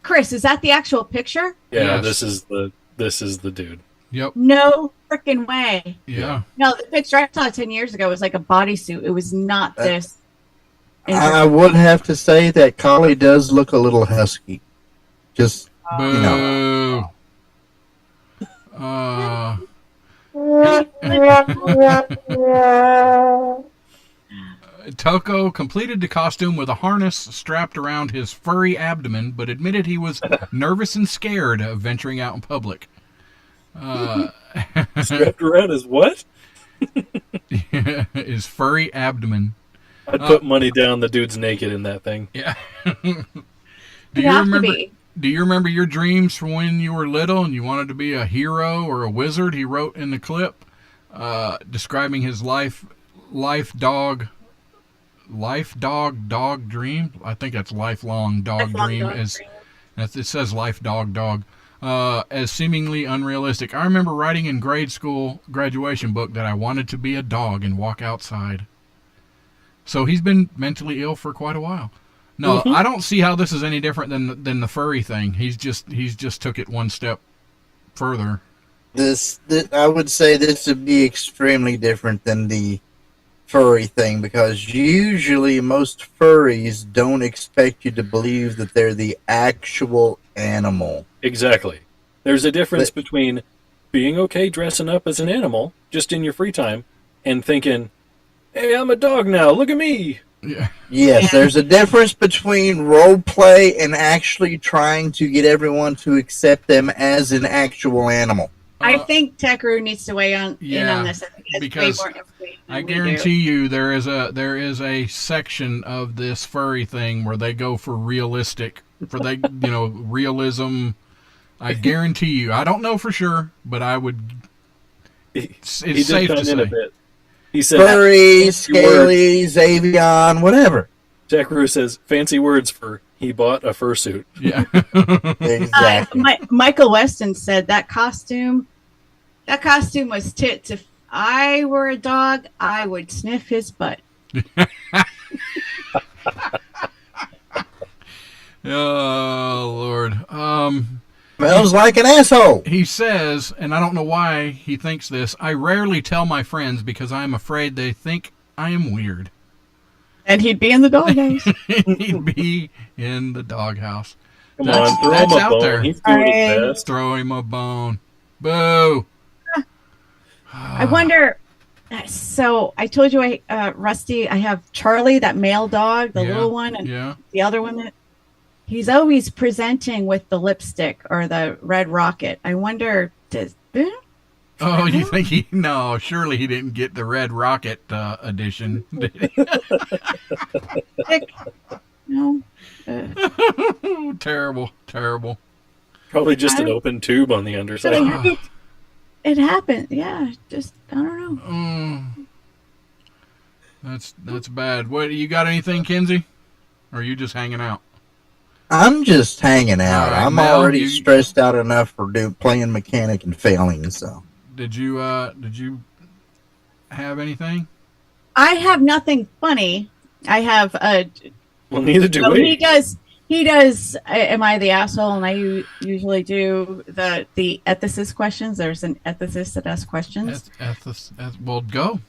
Chris, is that the actual picture? Yeah, Yes. this is the dude. Yep. No freaking way! Yeah. No, the picture I saw 10 years ago was like a bodysuit. It was not this. I would have to say that Collie does look a little husky. Just, Boo. you know. Toko completed the costume with a harness strapped around his furry abdomen, but admitted he was nervous and scared of venturing out in public. Strapped around his what? His furry abdomen. I'd put money down the dude's naked in that thing. Yeah. It'd have to be. Do you remember your dreams from when you were little and you wanted to be a hero or a wizard? He wrote in the clip, describing his life dog dream. I think that's lifelong dog Lifelong dream. dog As dream. it says, life dog. As seemingly unrealistic. I remember writing in grade school graduation book that I wanted to be a dog and walk outside. So he's been mentally ill for quite a while. No, I don't see how this is any different than the furry thing. He's just took it one step further. This I would say this would be extremely different than the furry thing, because usually most furries don't expect you to believe that they're the actual animal. Exactly. There's a difference between being okay dressing up as an animal just in your free time and thinking, hey, I'm a dog now, look at me. Yeah. Yes, there's a difference between role play and actually trying to get everyone to accept them as an actual animal. I think Tekru needs to weigh in yeah, on this. I think he has because way more information I than we guarantee you there is a section of this furry thing where they go for realistic, realism. I guarantee you. I don't know for sure, but I would. It's He did safe to come in a say. bit. He said, Furry, fancy words. scaly, Avian, whatever. Jack Rue says, fancy words for he bought a fursuit. Yeah. Exactly. Michael Weston said that costume was tits. If I were a dog, I would sniff his butt. Oh Lord. Smells like an asshole. He says, and I don't know why he thinks this, I rarely tell my friends because I am afraid they think I am weird. And he'd be in the doghouse. He'd be in the doghouse. Come on, throw him a out bone. there. He's doing his Alright. best. Throw him a bone. Boo. I wonder. So I told you, Rusty, I have Charlie, that male dog, the Yeah, little one, and yeah. the other one that he's always presenting with the lipstick or the red rocket. I wonder, Oh, you think he? No, surely he didn't get the Red Rocket edition. Did he? no. Terrible, terrible. Probably just an open tube on the underside. It happened. Yeah, just I don't know. That's bad. What, you got anything, Kinsey? Or are you just hanging out? I'm just hanging out. All right, I'm Mel, already you- stressed out enough for playing mechanic and failing. So Did you have anything? I have nothing funny. I have Well, neither do so we. he does am I the asshole? And I usually do the ethicist questions. There's an ethicist that asks questions. Well, go.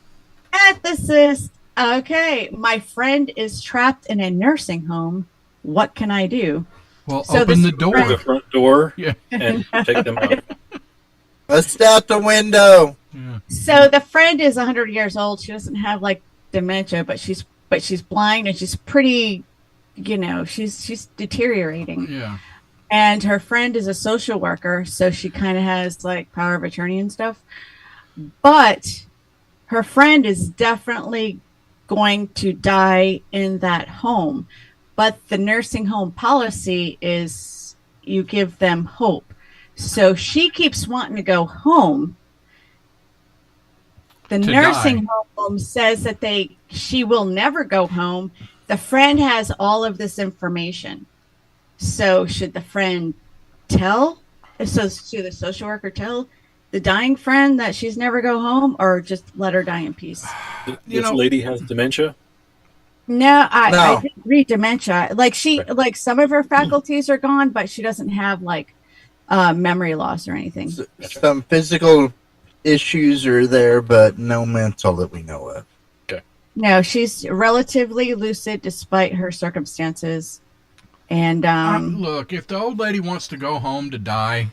Ethicist. Okay, my friend is trapped in a nursing home. What can I do? Well, So open this the door. The front door Yeah. and take them out. bust out the window. So the friend is 100 years old. She doesn't have like dementia, but she's blind and she's pretty, she's deteriorating. Yeah. And her friend is a social worker, so she kind of has like power of attorney and stuff. But her friend is definitely going to die in that home. But the nursing home policy is you give them hope. So she keeps wanting to go home. The To nursing die. home says that she will never go home. The friend has all of this information. So should the friend should the social worker tell the dying friend that she's never go home, or just let her die in peace? This lady has dementia. No, I No. didn't read dementia. Like like some of her faculties are gone, but she doesn't have like memory loss or anything. Some physical issues are there, but no mental that we know of. No, she's relatively lucid despite her circumstances. And Look, if the old lady wants to go home to die,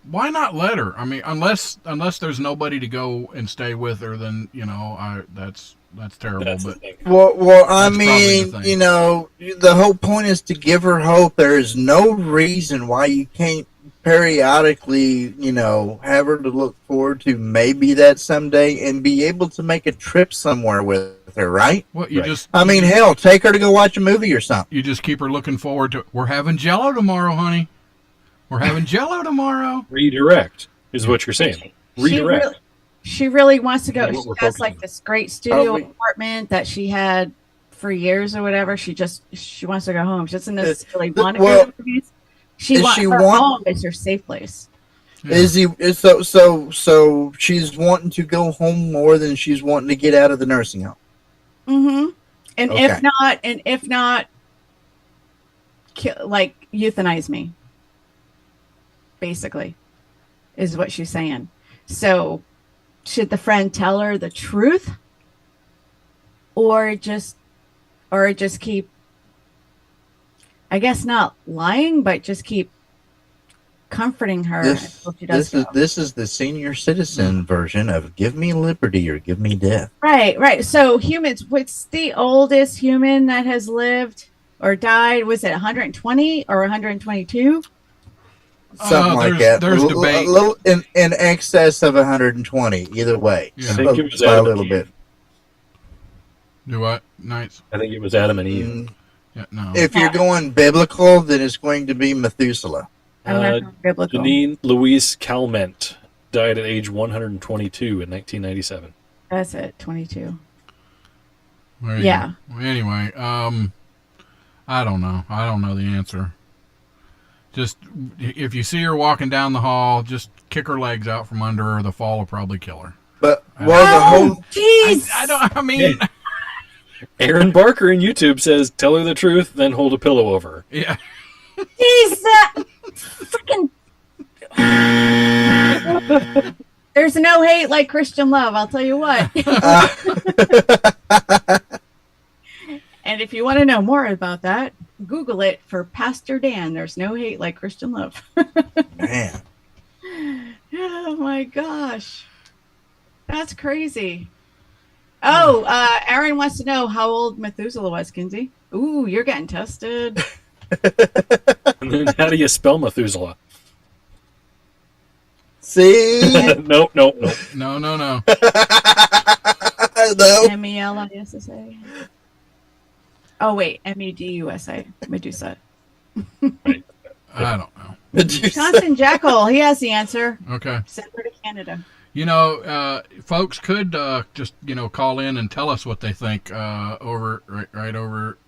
why not let her? I mean, unless there's nobody to go and stay with her, then that's terrible. That's the But thing. Well, I That's probably mean, the thing. the whole point is to give her hope. There is no reason why you can't periodically, have her to look forward to maybe that someday and be able to make a trip somewhere with her, right? what you Right. just I mean, hell, take her to go watch a movie or something. you just keep her looking forward to. We're having Jello tomorrow, honey. We're having Jello tomorrow. Redirect is what you're saying. Redirect. she really wants to go. Yeah, what She we're has focusing like on. this great studio Probably. apartment that she had for years or whatever. She wants to go home. She doesn't necessarily the- want to well, go to movies. is she Her want- home is her safe place. Yeah. So she's wanting to go home more than she's wanting to get out of the nursing home. Mm-hmm. And Okay. if not, like euthanize me. Basically, is what she's saying. So, should the friend tell her the truth, or just keep? I guess not lying, but just keep comforting her. I This hope she does this is go. this is the senior citizen version of "Give me liberty or give me death." Right. So humans, what's the oldest human that has lived or died? Was it 120 or 122? Something like that. There's a debate. little in excess of 120. Either way, Yeah. I think it was by a Adam little and bit. Eve. Do what? Nights? I think it was Adam and Eve. Mm, Yeah, no. If you're going biblical, then it's going to be Methuselah. I'm Uh, not going biblical. Janine Louise Calment died at age 122 in 1997. That's it. 22. There you Yeah. go. Well, anyway, I don't know. I don't know the answer. Just if you see her walking down the hall, just kick her legs out from under her. The fall will probably kill her. But well, the whole Jeez. I don't. I mean, Aaron Barker in YouTube says, "Tell her the truth, then hold a pillow over her." yeah. Jeez. Freaking. There's no hate like Christian love. I'll tell you what. And if you want to know more about that, Google it for Pastor Dan. There's no hate like Christian love. man. Oh my gosh. That's crazy. Oh, Aaron wants to know how old Methuselah was, Kinsey. Ooh, you're getting tested. And then how do you spell Methuselah? See, Nope. No. no. MELISSA. Oh, wait. MEDUSA. Medusa. I don't know. Wisconsin Jackal. He has the answer. Okay. Send her to Canada. You know, folks could just call in and tell us what they think over right over.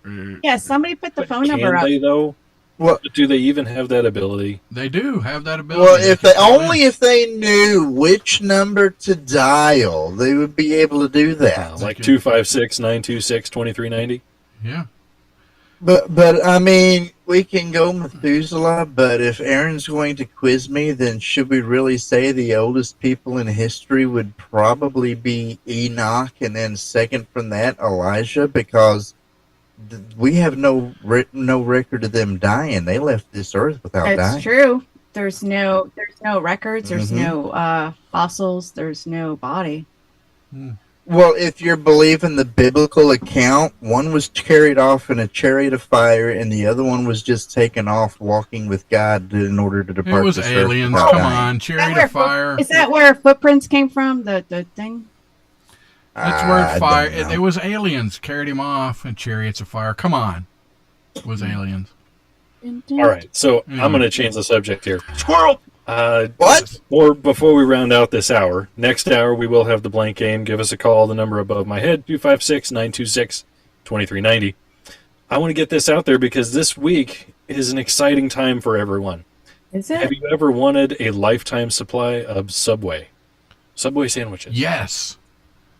Yeah, somebody put the phone Can number up. they though? What? Do they even have that ability? They do have that ability. Well, if they can call in. only if they knew which number to dial, they would be able to do that. Like 256-926-2390? Yeah. But I mean, we can go Methuselah. But if Aaron's going to quiz me, then should we really say the oldest people in history would probably be Enoch, and then second from that Elijah, because we have no record of them dying. They left this earth without It's dying. true. There's no records. There's Mhm. no fossils. There's no body. Well, if you're believing the biblical account, one was carried off in a chariot of fire, and the other one was just taken off walking with God in order to depart. It was this earth aliens. without Come dying. on, Is that chariot where of fire. Is that where footprints came from? The thing. That's where I fire. don't know. It was aliens carried him off in chariots of fire. Come on, it was aliens. All right, so Yeah. I'm going to change the subject here. Squirrel! What? Or before we round out this hour, next hour we will have the blank game. Give us a call, the number above my head, 256-926-2390. I want to get this out there because this week is an exciting time for everyone. Is Have it? you ever wanted a lifetime supply of Subway sandwiches? Yes.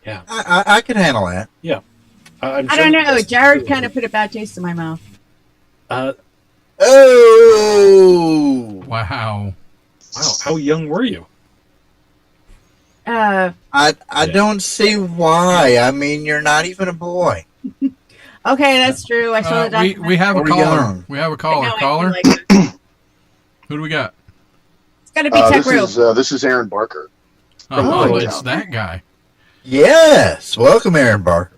Yeah. I can handle that. I'm I don't know. Jared kind of put a bad taste in my mouth. Oh, Wow. Wow, how young were you? I don't see why. I mean, you're not even a boy. Okay, that's true. I saw the We have a Or caller. young. We have a I caller. know, I Caller. feel like Who do we got? it's got to be Tech Real. This is Aaron Barker. Oh, Oh. it's that guy. Yes, welcome, Aaron Barker.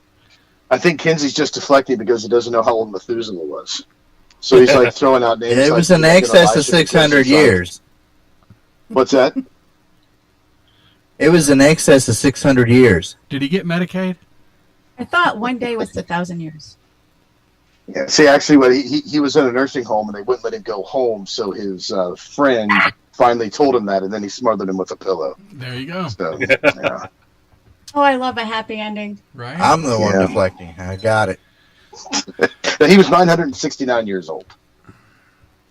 I think Kinsey's just deflecting because he doesn't know how old Methuselah was. So he's like throwing out names. It like was in Elijah excess of because 600 it's like- years. What's that? It was in excess of 600 years. Did he get Medicaid? I thought one day was 1,000 years. Yeah, see, actually, what he was in a nursing home and they wouldn't let him go home. So his friend finally told him that, and then he smothered him with a pillow. There you go. So, yeah. Oh, I love a happy ending. Right. I'm the one Yeah. deflecting. I got it. But he was 969 years old.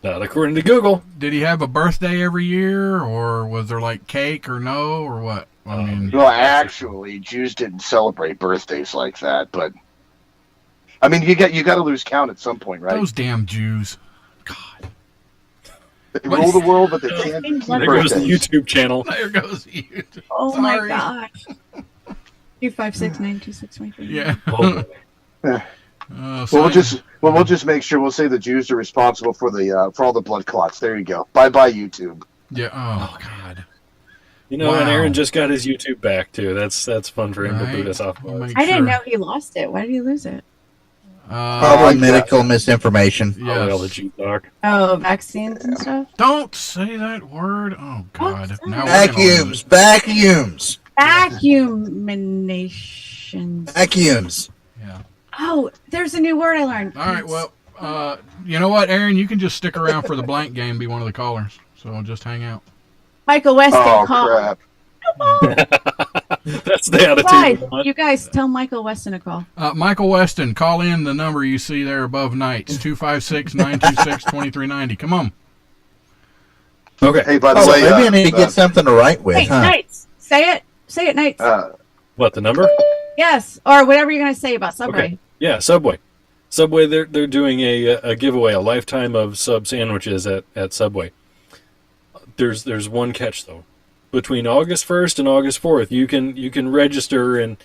Not according to Google. Did he have a birthday every year, or was there like cake or no, or what? I mean, Well, actually, Jews didn't celebrate birthdays like that, but I mean, you got to lose count at some point, right? those damn Jews. God. They rule the world, but they can't keep There goes the birthdays. YouTube channel. There goes you. Oh Sorry. my gosh. 256-926-23. Yeah. Oh, Uh, Well, we'll sign- just make sure we'll say the Jews are responsible for the for all the blood clots. There you go. Bye bye YouTube. Yeah. Oh God. You know, and Wow. Aaron just got his YouTube back too. That's fun for him to Right. boot us off. We'll make I didn't sure. know he lost it. Why did he lose it? Probably medical misinformation. Probably all the Yes. Jew talk. Oh, vaccines and stuff. Don't say that word. Oh God. What's Now we're gonna lose Vacuums. it. Vacuuminations. Vacuums. Yeah. Oh, there's a new word I learned. All right. Well, you know what, Aaron? You can just stick around for the blank game. Be one of the callers. So I'll just hang out. Michael Weston Oh called. crap! That's the attitude. Why? we want. You guys tell Michael Weston to call. Michael Weston, call in the number you see there above Knights, 256-926-2390. Come on. Okay. Hey, by the Oh, way, maybe I need to get something to write with, Hey, huh? Knights. Say it. Say it, Knights. What, the number? Yes. Or whatever you're going to say about Subway. Okay. Yeah, Subway. Subway, they're doing a giveaway, a lifetime of sub sandwiches at Subway. There's one catch though. Between August 1st and August 4th, you can register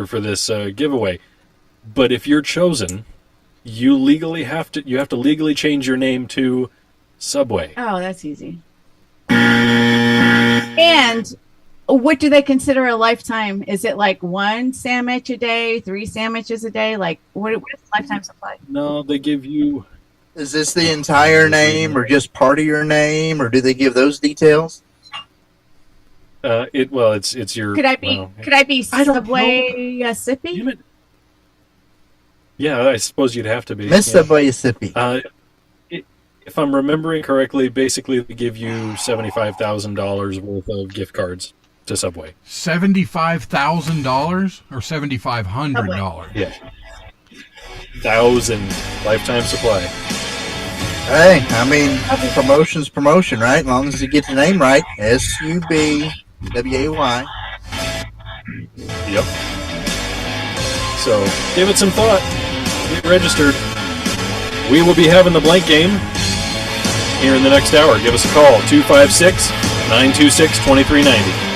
for this giveaway. But if you're chosen, you have to legally change your name to Subway. Oh, that's easy. And what do they consider a lifetime? Is it like 1 sandwich a day, 3 sandwiches a day? Like, what is lifetime supply? No, they give you. Is this the entire name or just part of your name, or do they give those details? It's your. Could I be well, Subway sippy? Yeah, I suppose you'd have to be. Miss yeah. Subway Sippy. If I'm remembering correctly, basically they give you $75,000 worth of gift cards to Subway. $75,000 or $7,500? Yeah. 1,000 lifetime supply. Hey, I mean, promotion's promotion, right? As long as you get the name right. SUBWAY. Yep. So give it some thought. Get registered. We will be having the blank game here in the next hour. Give us a call, 256-926-2390.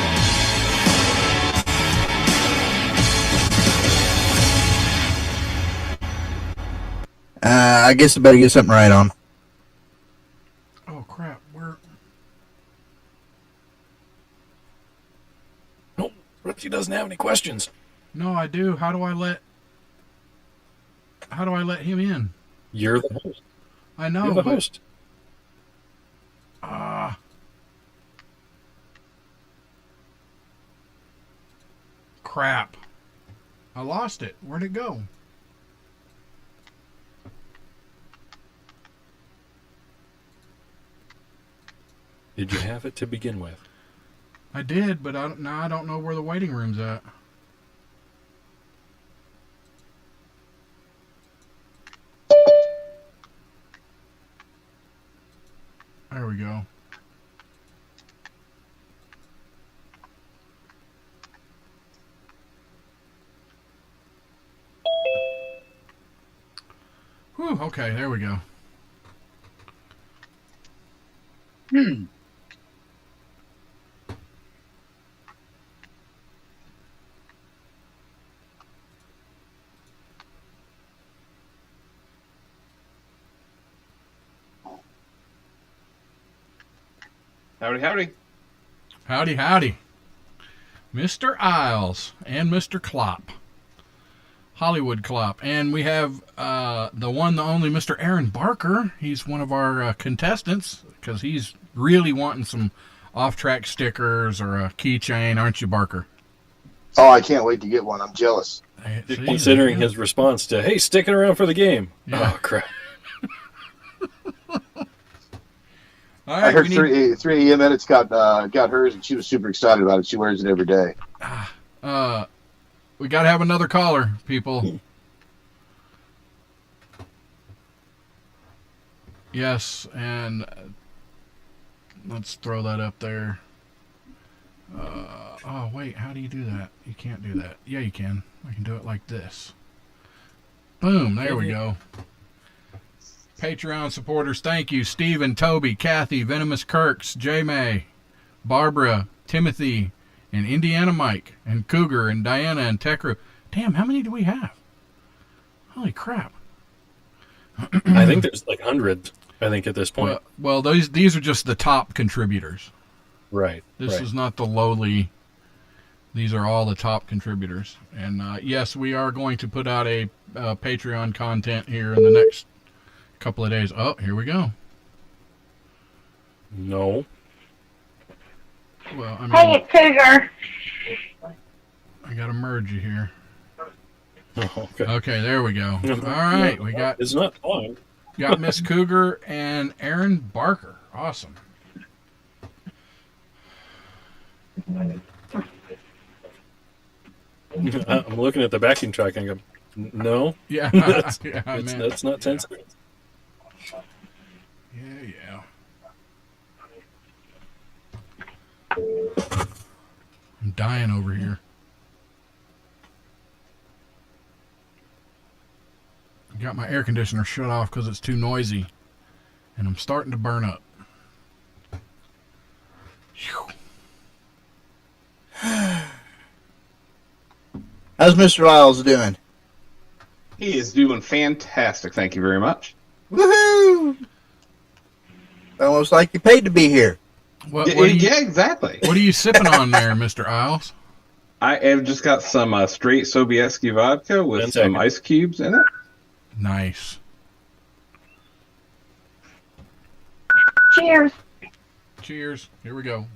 I guess I better get something right on. Oh, crap. Nope, Richie doesn't have any questions. No, I do. How do I let him in? You're the host. I know, You're the but host. crap. I lost it. Where'd it go? Did you have it to begin with? I did, but now I don't know where the waiting room's at. There we go. Whew, okay, there we go. Howdy, howdy. Howdy, howdy. Mr. Isles and Mr. Klopp. Hollywood Klopp. And we have the one, the only Mr. Aaron Barker. He's one of our contestants because he's really wanting some off-track stickers or a keychain, aren't you, Barker? Oh, I can't wait to get one. I'm jealous. Considering his response to, hey, sticking around for the game. Yeah. Oh, crap. All I right, heard we need- 3 a.m. Edits got hers, and she was super excited about it. She wears it every day. We got to have another caller, people. Yes, and let's throw that up there. Oh, wait, how do you do that? You can't do that. Yeah, you can. I can do it like this. Boom, there we go. Patreon supporters, thank you. Stephen, Toby, Kathy, Venomous Kirks, J-May, Barbara, Timothy, and Indiana Mike, and Cougar, and Diana, and Tekru. Damn, how many do we have? Holy crap! I think there's like hundreds. I think at this point. Well, these are just the top contributors. Right. This is not the lowly. These are all the top contributors. And yes, we are going to put out a Patreon content here in the next couple of days. Oh, here we go. No. Well, I mean, hey, it's Cougar. I got to merge you here. Oh, okay. Okay, there we go. All right, we got. It's not fun. Got Miss Cougar and Aaron Barker. Awesome. I'm looking at the backing track and I go, no. Yeah, that's not 10 seconds. Yeah. I'm dying over here. I got my air conditioner shut off because it's too noisy, and I'm starting to burn up. How's Mr. Isles doing? He is doing fantastic. Thank you very much. Woohoo! Almost like you paid to be here. Yeah, exactly. What are you sipping on there, Mr. Isles? I have just got some straight Sobieski vodka with some ice cubes in it. Nice. Cheers. Cheers. Here we go.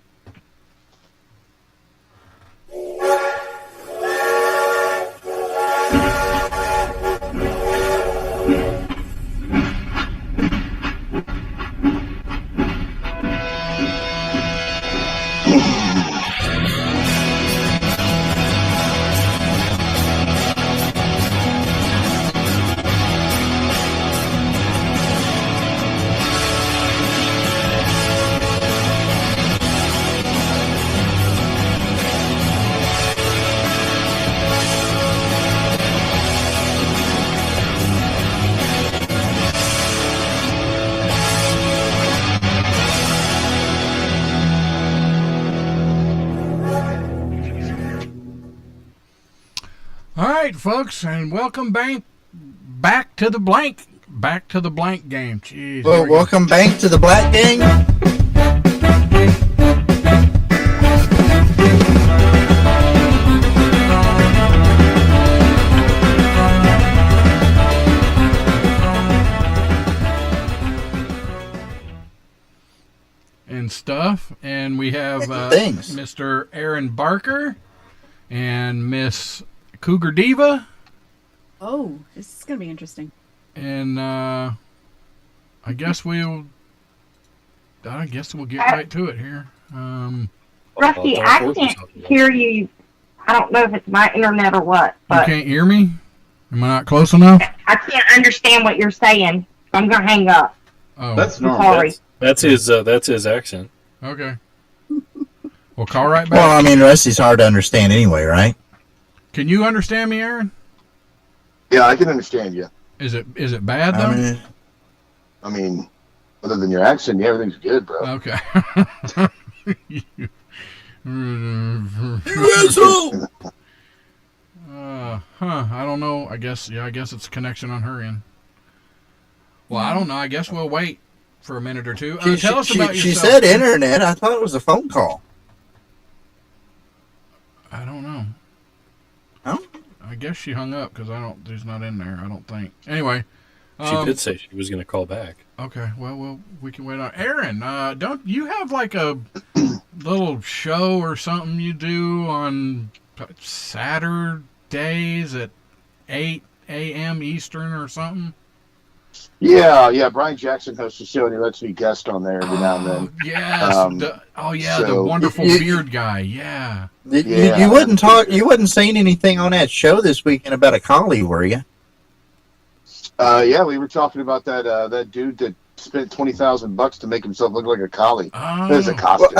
All right, folks, and welcome back to the blank game. Jeez. Well, welcome back to the Black Gang. And stuff, and we have Things. Mr. Aaron Barker and Miss Cougar Diva. Oh, this is going to be interesting. And I guess we'll get right to it here. Rusty, I can't hear you. I don't know if it's my internet or what, You but can't hear me? Am I not close enough? I can't understand what you're saying. So I'm going to hang up. Oh, That's I'm normal. sorry. That's his accent. Okay. Well, call right back. Well, I mean, Rusty's hard to understand anyway, right? Can you understand me, Aaron? Yeah, I can understand you. Is it bad though? I mean, other than your accent, yeah, everything's good, bro. Okay. You asshole! I don't know. I guess it's a connection on her end. Well, I don't know. I guess we'll wait for a minute or two. Tell us about yourself. She said internet. I thought it was a phone call. I don't know. Oh? I guess she hung up because she's not in there. I don't think. Anyway. She did say she was going to call back. Okay. Well, we can wait on. Aaron, don't you have like a little show or something you do on Saturdays at 8 a.m. Eastern or something? Yeah. Brian Jackson hosts a show and he lets me guest on there every now and then. Yes. The wonderful beard guy. Yeah. You wouldn't talk. You wasn't saying anything on that show this weekend about a collie, were you? Yeah, we were talking about that dude that spent $20,000 to make himself look like a collie. There's a costume.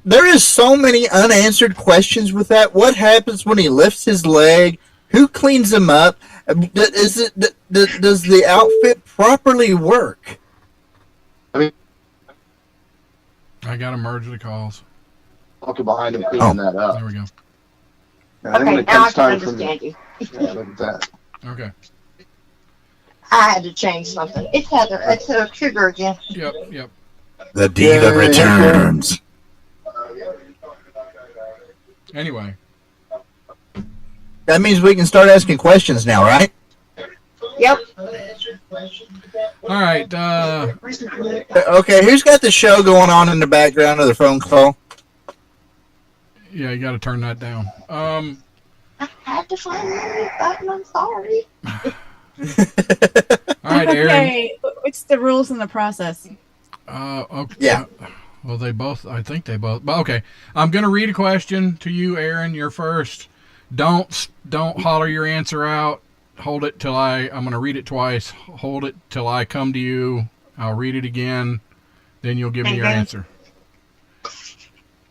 There is so many unanswered questions with that. What happens when he lifts his leg? Who cleans him up? Does the outfit properly work? I mean, I got to merge the calls. Walking behind him, cleaning that up. There we go. And then when it now I comes can time for understand you. yeah, look at that. Okay. I had to change something. It's Heather. It's Cougar again. Yep. The diva returns. Anyway. That means we can start asking questions now, right? Yep. All right. Okay, who's got the show going on in the background of the phone call? Yeah, you got to turn that down. I had to find the mute button. I'm sorry. All right, Aaron. Okay, what's the rules in the process? Okay. Yeah. Well, I think they both. But okay, I'm gonna read a question to you, Aaron. You're first. Don't holler your answer out. Hold it till I'm gonna read it twice. Hold it till I come to you. I'll read it again. Then you'll give me your answer.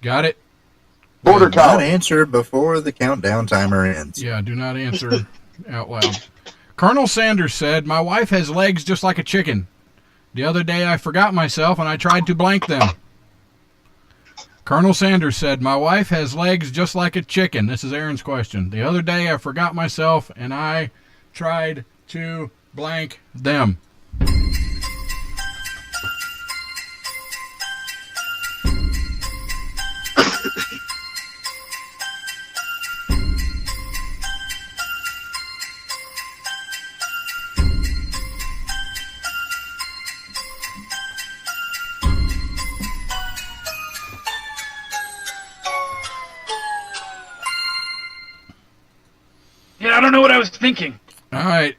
Got it? Border Do not collie. answer before the countdown timer ends. Yeah, do not answer out loud. Colonel Sanders said, "My wife has legs just like a chicken. The other day I forgot myself and I tried to blank them." Colonel Sanders said, "My wife has legs just like a chicken." This is Aaron's question. "The other day I forgot myself and I tried to blank them." Yeah, I don't know what I was thinking. All right,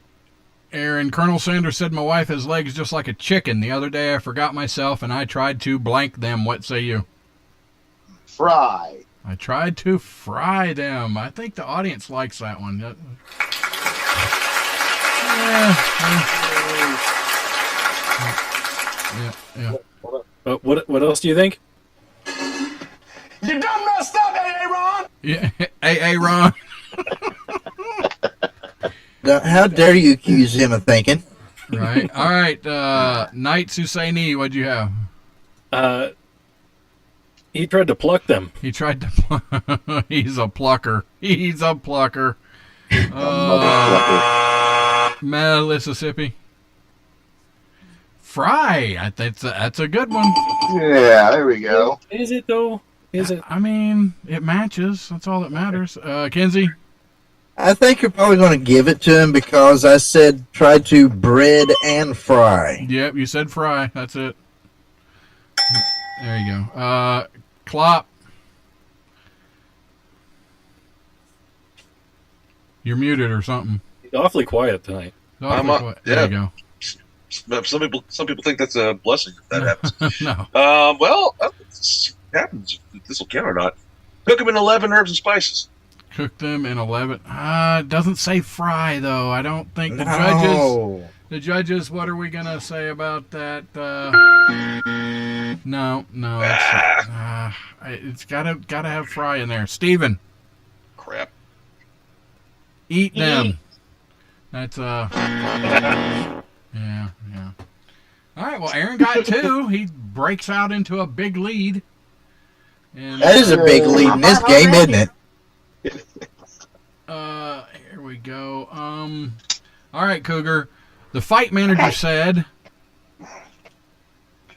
Aaron. Colonel Sanders said, "My wife has legs just like a chicken. The other day I forgot myself and I tried to blank them." What say you? Fry. I tried to fry them. I think the audience likes that one. Yeah. What else do you think? You done messed up, AA Ron! Yeah, AA Ron. How dare you accuse him of thinking? Right. All right. Knights Husseini, what'd you have? He tried to pluck them. He tried to. He's a plucker. He's a plucker. Mississippi. Fry. I think that's a good one. Yeah, there we go. Is it though? Is it? I mean, it matches. That's all that matters. Kenzie. I think you're probably going to give it to him because I said try to bread and fry. Yep, you said fry. That's it. There you go. Klopp. You're muted or something. He's awfully quiet tonight. Awfully quiet. There you go. Some people think that's a blessing if that happens. No. Well, it happens. If this will count or not. Cook them in 11 herbs and spices. Cook them in 11. It doesn't say fry though. I don't think the No. judges. The judges. What are we gonna say about that? No. It's gotta have fry in there. Steven. Crap. Eat them. That's yeah. All right. Well, Aaron got 2. He breaks out into a big lead. And, That is a big lead in this game, isn't it? Here we go. All right, Cougar. The fight manager said,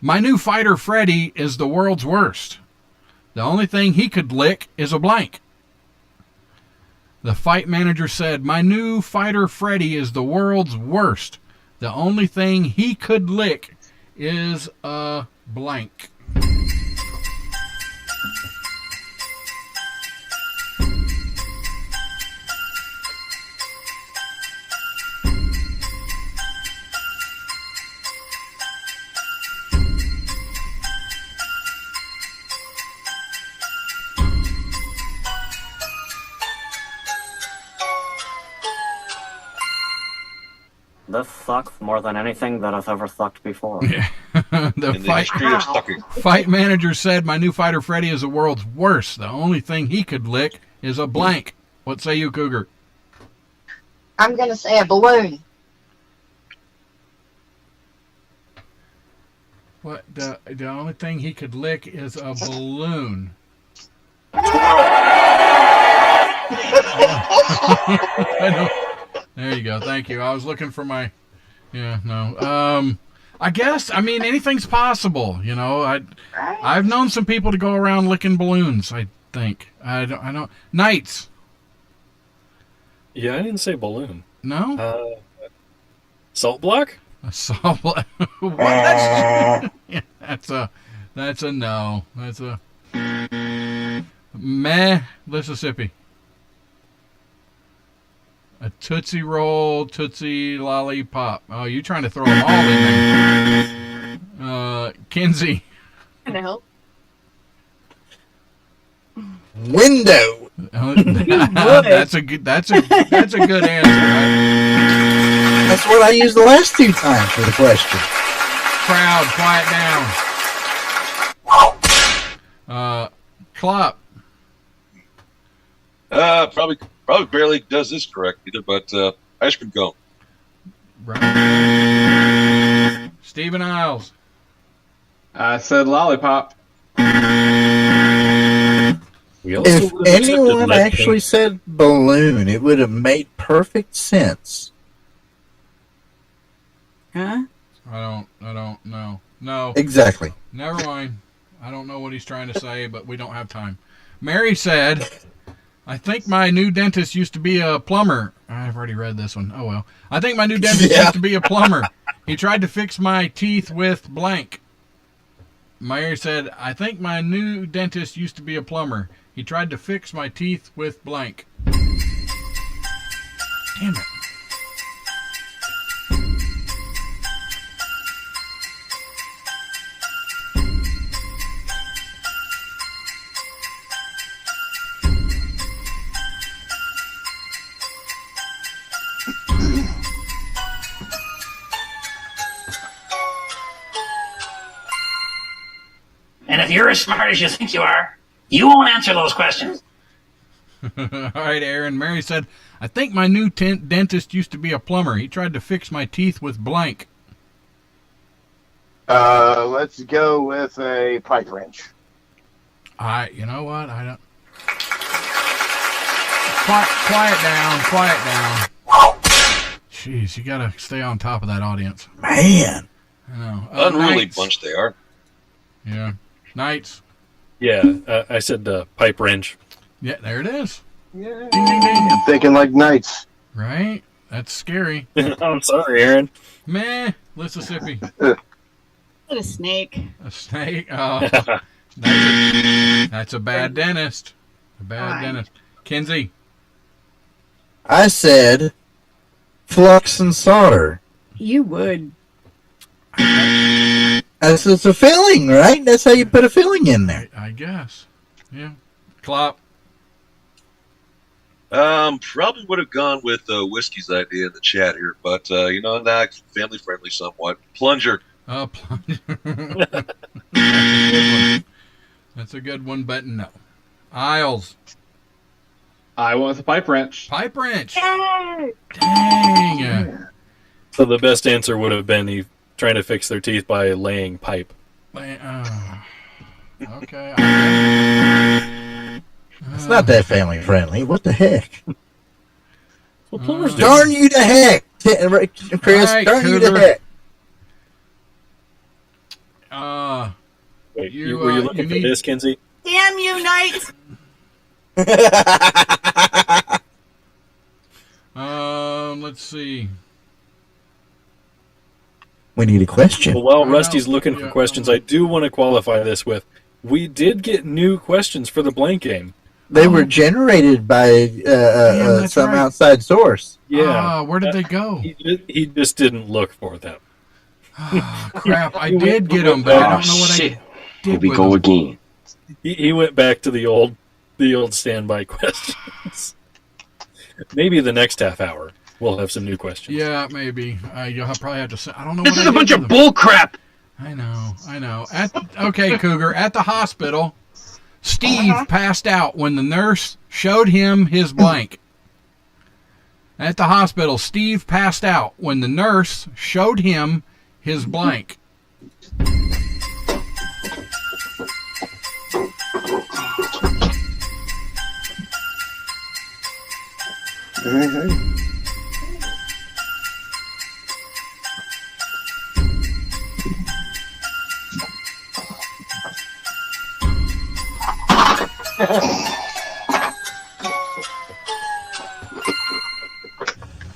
"My new fighter, Freddy, is the world's worst. The only thing he could lick is a blank." The fight manager said, "My new fighter, Freddy, is the world's worst. The only thing he could lick is a blank." This sucks more than anything that has ever sucked before. The fight manager said, "My new fighter Freddy is the world's worst. The only thing he could lick is a blank." What say you, Cougar? I'm going to say a balloon. What the only thing he could lick is a balloon. There you go. Thank you. I was looking for my Yeah, no. I guess, I mean, anything's possible, you know. I've known some people to go around licking balloons, I think. I don't. Knights. Yeah, I didn't say balloon. No? Salt block? A salt block. What? Yeah, that's a no. That's a meh, Mississippi. A Tootsie Roll, Tootsie Lollipop. Oh, you're trying to throw them all in there. Kenzie. Can I help? Window. That's a good answer. Right? That's what I used the last 2 times for the question. Crowd, quiet down. Clop. Probably barely does this correct either, but ice cream cone. Right. Stephen Isles. I said lollipop. If anyone actually said balloon, it would have made perfect sense. Huh? I don't know. No. Exactly. Never mind. I don't know what he's trying to say, but we don't have time. Mary said, I think my new dentist used to be a plumber. I've already read this one. Oh, well. I think my new dentist used to be a plumber. He tried to fix my teeth with blank. Mary said, I think my new dentist used to be a plumber. He tried to fix my teeth with blank. Damn it. And if you're as smart as you think you are, you won't answer those questions. All right, Aaron. Mary said, I think my new dentist used to be a plumber. He tried to fix my teeth with blank. Let's go with a pipe wrench. You know what? I don't. Quiet down. Jeez, you gotta stay on top of that audience. Man. I know. Unruly Knights. bunch they are. Yeah. Knights. Yeah, I said pipe wrench. Yeah, there it is. Yeah. Ding, ding, ding. I'm thinking like knights. Right? That's scary. I'm sorry, Aaron. Meh, Mississippi. What a snake. A snake? Oh, that's a bad dentist. A bad dentist. Kenzie. I said flux and solder. You would. It's a filling, right? That's how you put a filling in there. I guess. Yeah. Clop. Probably would have gone with Whiskey's idea in the chat here, but not family friendly somewhat. Plunger. Oh, plunger. That's a good one, but no. Isles. I went with a pipe wrench. Pipe wrench. Yay! Dang. So the best answer would have been trying to fix their teeth by laying pipe. Okay. It's not that family friendly. What the heck? Well, plumbers do. Darn you to heck, Chris. Right, darn you Cougar. to heck. Wait, you, were you you looking need- for this, Kenzie? Damn you, Knight! Let's see. We need a question. Well, while I Rusty's know. looking for Yeah. questions, I do want to qualify this with, we did get new questions for the blank game. They were generated by that's some right. outside source. Yeah. Where did they go? He just didn't look for them. Crap, I did get them, but I don't know what I did Here we with go them. again. He went back to the old standby questions. Maybe the next half hour we'll have some new questions. Yeah, maybe. You'll probably have to say, I don't know This what is I a bunch did of with them. bull crap. I know. Okay, Cougar. At the hospital, Steve passed out when the nurse showed him his blank. At the hospital, Steve passed out when the nurse showed him his blank.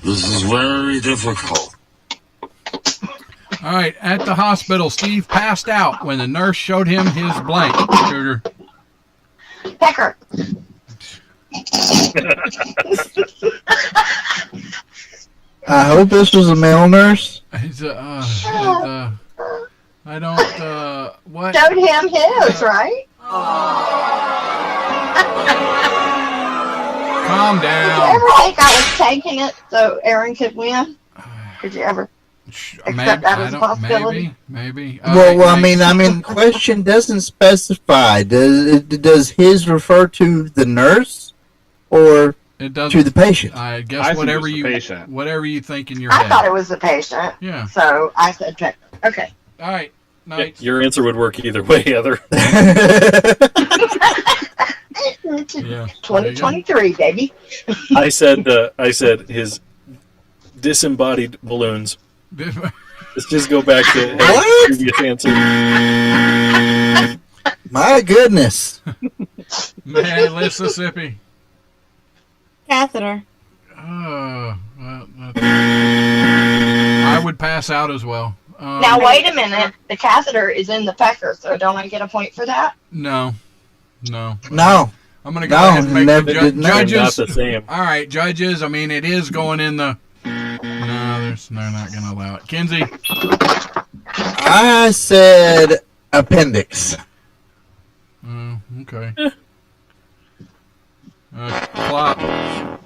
This is very difficult. All right, at the hospital, Steve passed out when the nurse showed him his blank. Cougar. Pecker. I hope this was a male nurse. He's I don't. What? Showed him his, right? Calm Did you down. ever think I was taking it so Aaron could win? Did you ever accept that as a possibility? Maybe. Well, I mean, the question doesn't specify. Does his refer to the nurse or It doesn't. to the patient? I guess I think whatever it's the you patient. whatever you think in your I head. thought it was the patient. Yeah. So I said Pecker. Okay. All right. Night. Your answer would work either way, Heather. Yeah. 2023, baby. I said his disembodied balloons. Let's just go back to Heather's previous answer. My goodness. Man, Mississippi. Catheter. Well, I would pass out as well. Now wait a minute. The catheter is in the pecker, so don't I get a point for that? No. No. I'm gonna go ahead and make never the did not. judges. Not the same. All right, judges. I mean, it is going in the. No, they're not gonna allow it. Kinsey. I said appendix. Okay. Plop.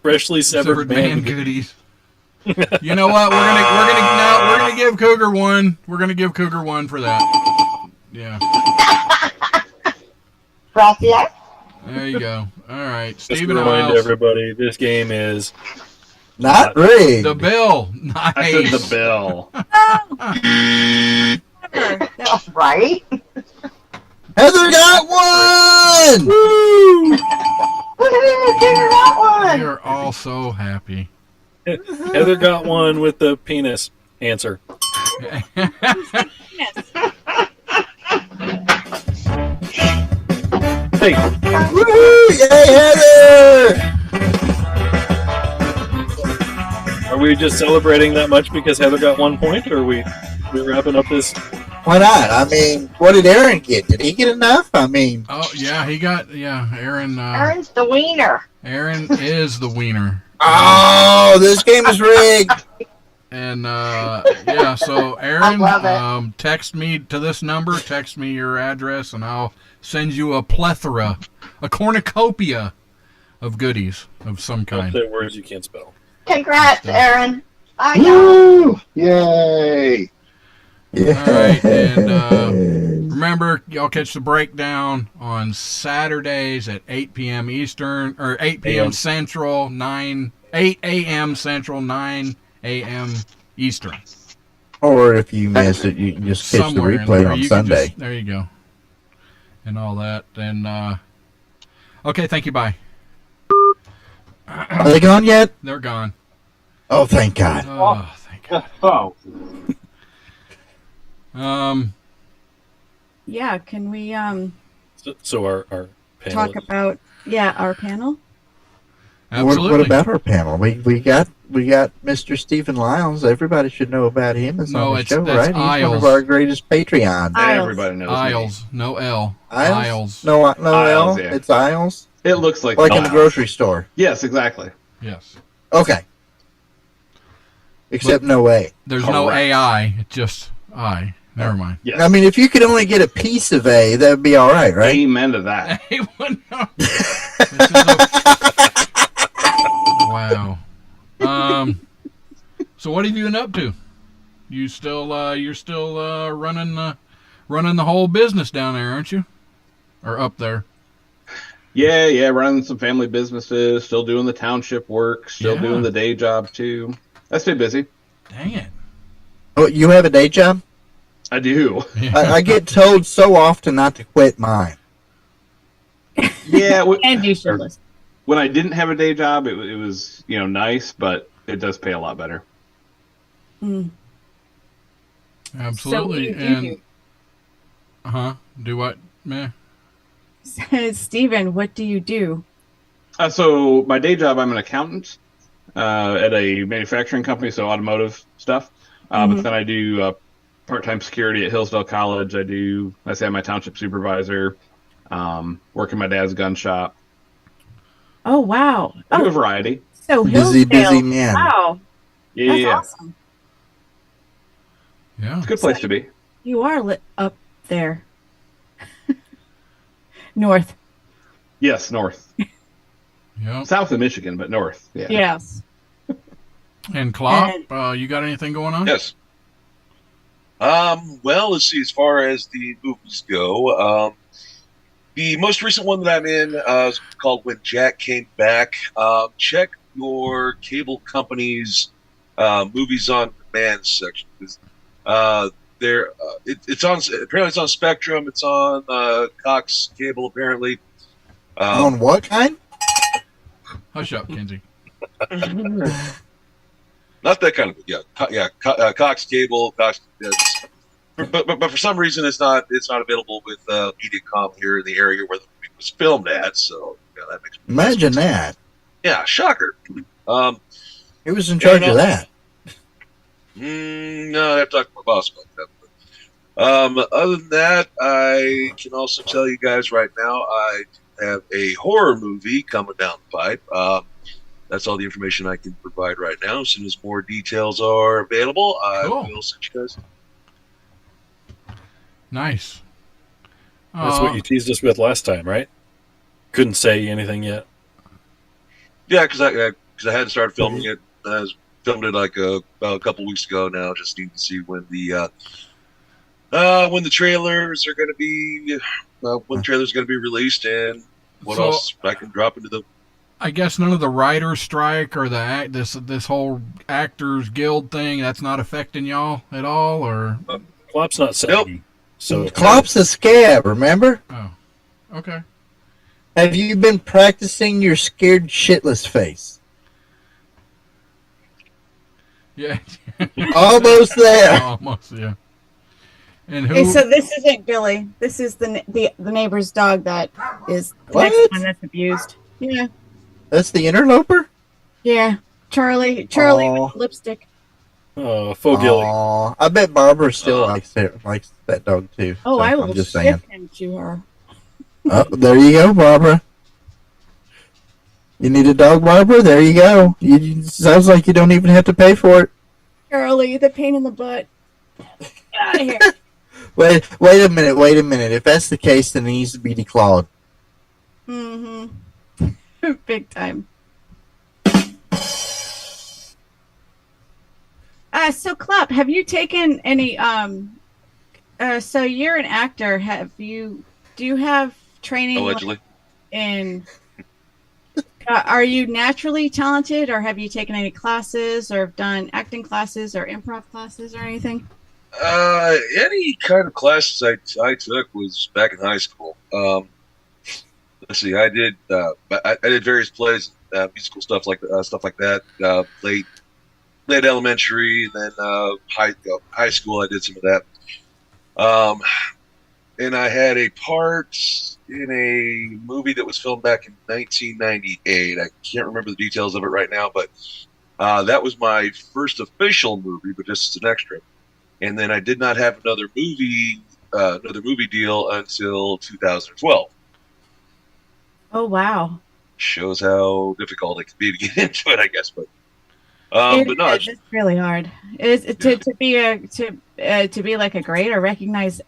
Freshly severed man goodies. You know what? We're gonna give Cougar one. We're gonna give Cougar one for that. Yeah. Gracias. There you go. All right, Just to Stephen remind Hiles. everybody, this game is Not rigged. The bill. Nice. I said the bill. That's right. Heather got one! Woo! Woohoo, Cougar got one. You're all so happy. Heather got one with the penis answer. Hey, Woo! Yay, Heather! are we just celebrating that much because Heather got 1 point, or are we wrapping up this? Why not? I mean, what did Aaron get? Did he get enough? I mean, Oh yeah, he got Aaron. Aaron's the wiener. Aaron is the wiener. oh, this game is rigged. And yeah, so Aaron, love it. text me to this number. Text me your address, and I'll send you a plethora, a cornucopia of goodies of some Don't kind. say words you can't spell. Congrats, Aaron. Bye, y'all. Woo! Yay! All right, and remember, y'all catch the breakdown on Saturdays at 8 p.m. Eastern, or 8 p.m. AM. Central, 8 a.m. Central, 9 a.m. Eastern. Or if you missed it, you can just catch the Somewhere in replay there. on You can Sunday. there you go. And all that. And, okay, thank you, bye. Are they gone yet? They're gone. Oh, thank God. Oh, thank God. Oh. Yeah, can we So our panel. talk about our panel? Absolutely. What about our panel? We got Mr. Stephen Lyles. Everybody should know about him. It's No, on the it's- show, that's right? He's one Isles. of our greatest Patreons. Isles. Everybody knows Isles. No L. Isles? Isles. No, Isles, L. yeah. It's Isles. me. It looks like Like the in the Isles. grocery store. Yes, exactly. Yes. Okay. Except no A. There's no Correct. AI. It's just I. Never mind. Yes. I mean, if you could only get a piece of A, that would be all right, right? Amen to that. Hey, what? No. Wow. So what have you been up to? You're still running the whole business down there, aren't you? Or up there? Yeah, running some family businesses, still doing the township work, still Yeah. doing the day job too. I stay busy. Dang it. Oh, you have a day job? I do. I get told so often not to quit mine. Yeah, And you should listen. when I didn't have a day job, it was nice, but it does pay a lot better. Mm. Absolutely. So what and do what, man? Steven, what do you do? So my day job, I'm an accountant at a manufacturing company, so automotive stuff. But then I do part-time security at Hillsdale College. I say I'm my township supervisor. Work in my dad's gun shop. Oh wow! I do a variety. So busy man. Wow. Yeah. That's awesome. Yeah. It's a good place to be. You are lit up there. North. Yes, north. Yeah. South of Michigan, but north. Yeah. Yes. And Klopp, you got anything going on? Yes. Well, let's see. As far as the movies go, the most recent one that I'm in is called When Jack Came Back. Check your cable company's movies on demand section. It's on apparently it's on Spectrum. It's on Cox Cable apparently. On what kind? Hush up, Kenzie. Not that kind of Cox Cable. Cox, but for some reason it's not available with Mediacom here in the area where the movie was filmed at. So that makes me Imagine that. Yeah, shocker. Who was in charge of that? No, I have to talk to my boss about that. But, other than that, I can also tell you guys right now, I have a horror movie coming down the pipe. That's all the information I can provide right now. As soon as more details are available, I will send you guys. Nice. That's what you teased us with last time, right? Couldn't say anything yet. Yeah, because I hadn't started filming it. I filmed it like about a couple weeks ago now. Just need to see when the trailers are going to be released and what else I can drop into the. I guess none of the writers' strike or this whole Actors Guild thing, that's not affecting y'all at all, or Klopp's not saggy. Nope. So Klopp's a scab, remember? Oh, okay. Have you been practicing your scared shitless face? Yeah. Almost there. Almost, yeah. And who? Okay, so this isn't Billy. This is the neighbor's dog that is the What? next one that's abused. Yeah. That's the interloper? Yeah. Charlie Aw. with lipstick. Oh, faux Gilly. Aw, I bet Barbara still likes that dog too. Oh, So I will I'm just ship saying. him to her. Oh, there you go, Barbara. You need a dog, Barbara? There you go. Sounds like you don't even have to pay for it. Charlie, the pain in the butt. Get out of here. Wait a minute. If that's the case, then it needs to be declawed. Mm-hmm. Big time. So Klopp, have you taken any so you're an actor, do you have training Allegedly. in are you naturally talented, or have you taken any classes or done acting classes or improv classes or anything? Any kind of classes I took was back in high school. Let's see, I did various plays, musical stuff like that. Late elementary, then high school. I did some of that. And I had a part in a movie that was filmed back in 1998. I can't remember the details of it right now, but that was my first official movie, but just as an extra. And then I did not have another movie deal until 2012. Oh wow! Shows how difficult it can be to get into it, I guess. But no, it's really hard. To be like a great or recognized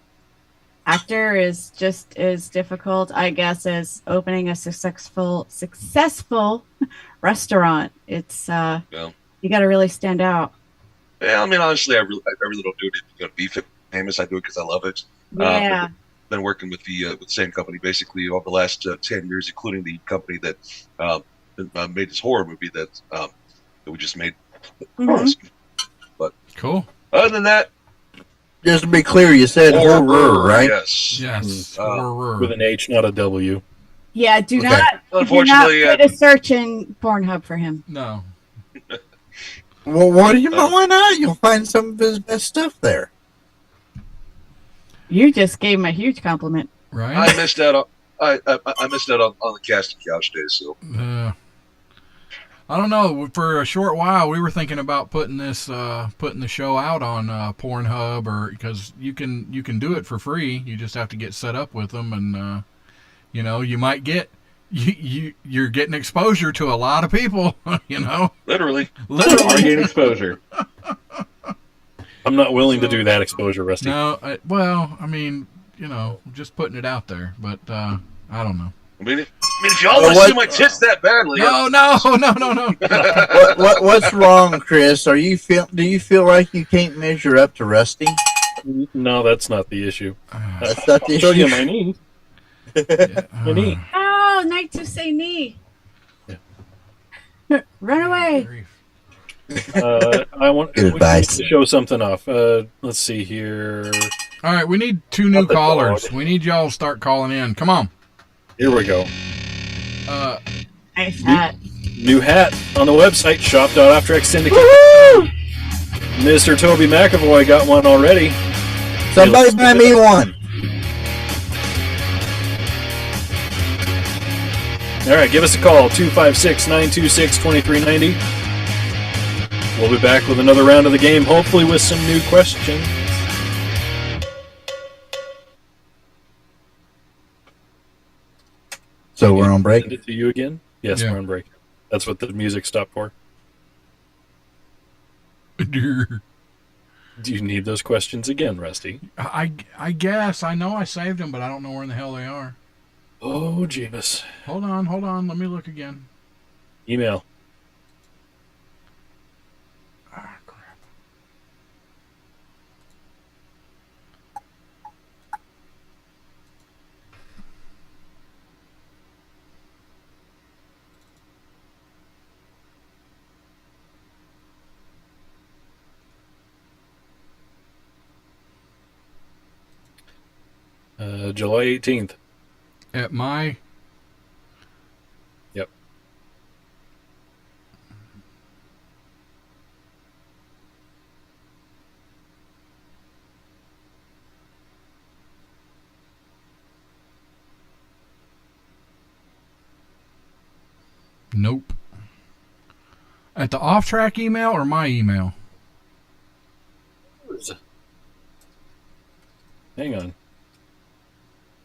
actor is just as difficult, I guess, as opening a successful restaurant. It's you got to really stand out. Yeah, I mean, honestly, I really don't do it to be famous. I do it because I love it. Yeah. Been working with the same company basically over the last 10 years, including the company that made this horror movie that we just made. Mm-hmm. But cool. Other than that, just to be clear, you said horror, right? Yes. Horror. With an H, not a W. Yeah, do not Unfortunately, put a search in Pornhub for him. No. Well, why not? You'll find some of his best stuff there. You just gave him a huge compliment. Right? I missed out on I missed out on the casting couch days. So I don't know. For a short while, we were thinking about putting the show out on Pornhub, or because you can do it for free. You just have to get set up with them, and you might get you're getting exposure to a lot of people. Literally getting exposure. I'm not willing to do that exposure, Rusty. No, just putting it out there, but I don't know. I mean, if y'all want to see my tits that badly, no. What's wrong, Chris? Do you feel like you can't measure up to Rusty? No, that's not the issue. That's not the issue. Show you my knee. My knee. Oh, nice to say knee. Yeah. Run away. I want to show something off. Let's see here. All right, we need 2 new callers. We need y'all to start calling in. Come on. Here we go. Nice hat. New hat on the website, shop.offtracksyndicate. Mr. Toby McAvoy got one already. Somebody buy me one. All right, give us a call, 256-926-2390. We'll be back with another round of the game, hopefully with some new questions. So we're on break? Send it to you again? Yes, we're on break. That's what the music stopped for. Do you need those questions again, Rusty? I guess. I know I saved them, but I don't know where in the hell they are. Oh, Jeebus. Hold on. Let me look again. Email. Ah, crap. July 18th. At my... Yep. Nope. At the off-track email or my email? Hang on.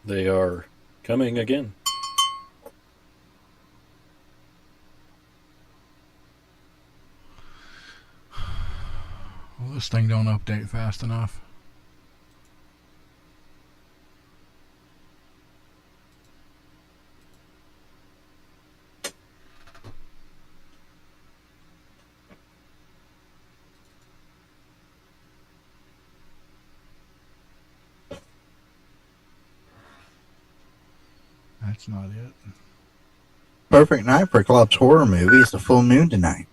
They are coming again. Well, this thing don't update fast enough. That's not it. Perfect night for Club's horror movie. It's a full moon tonight.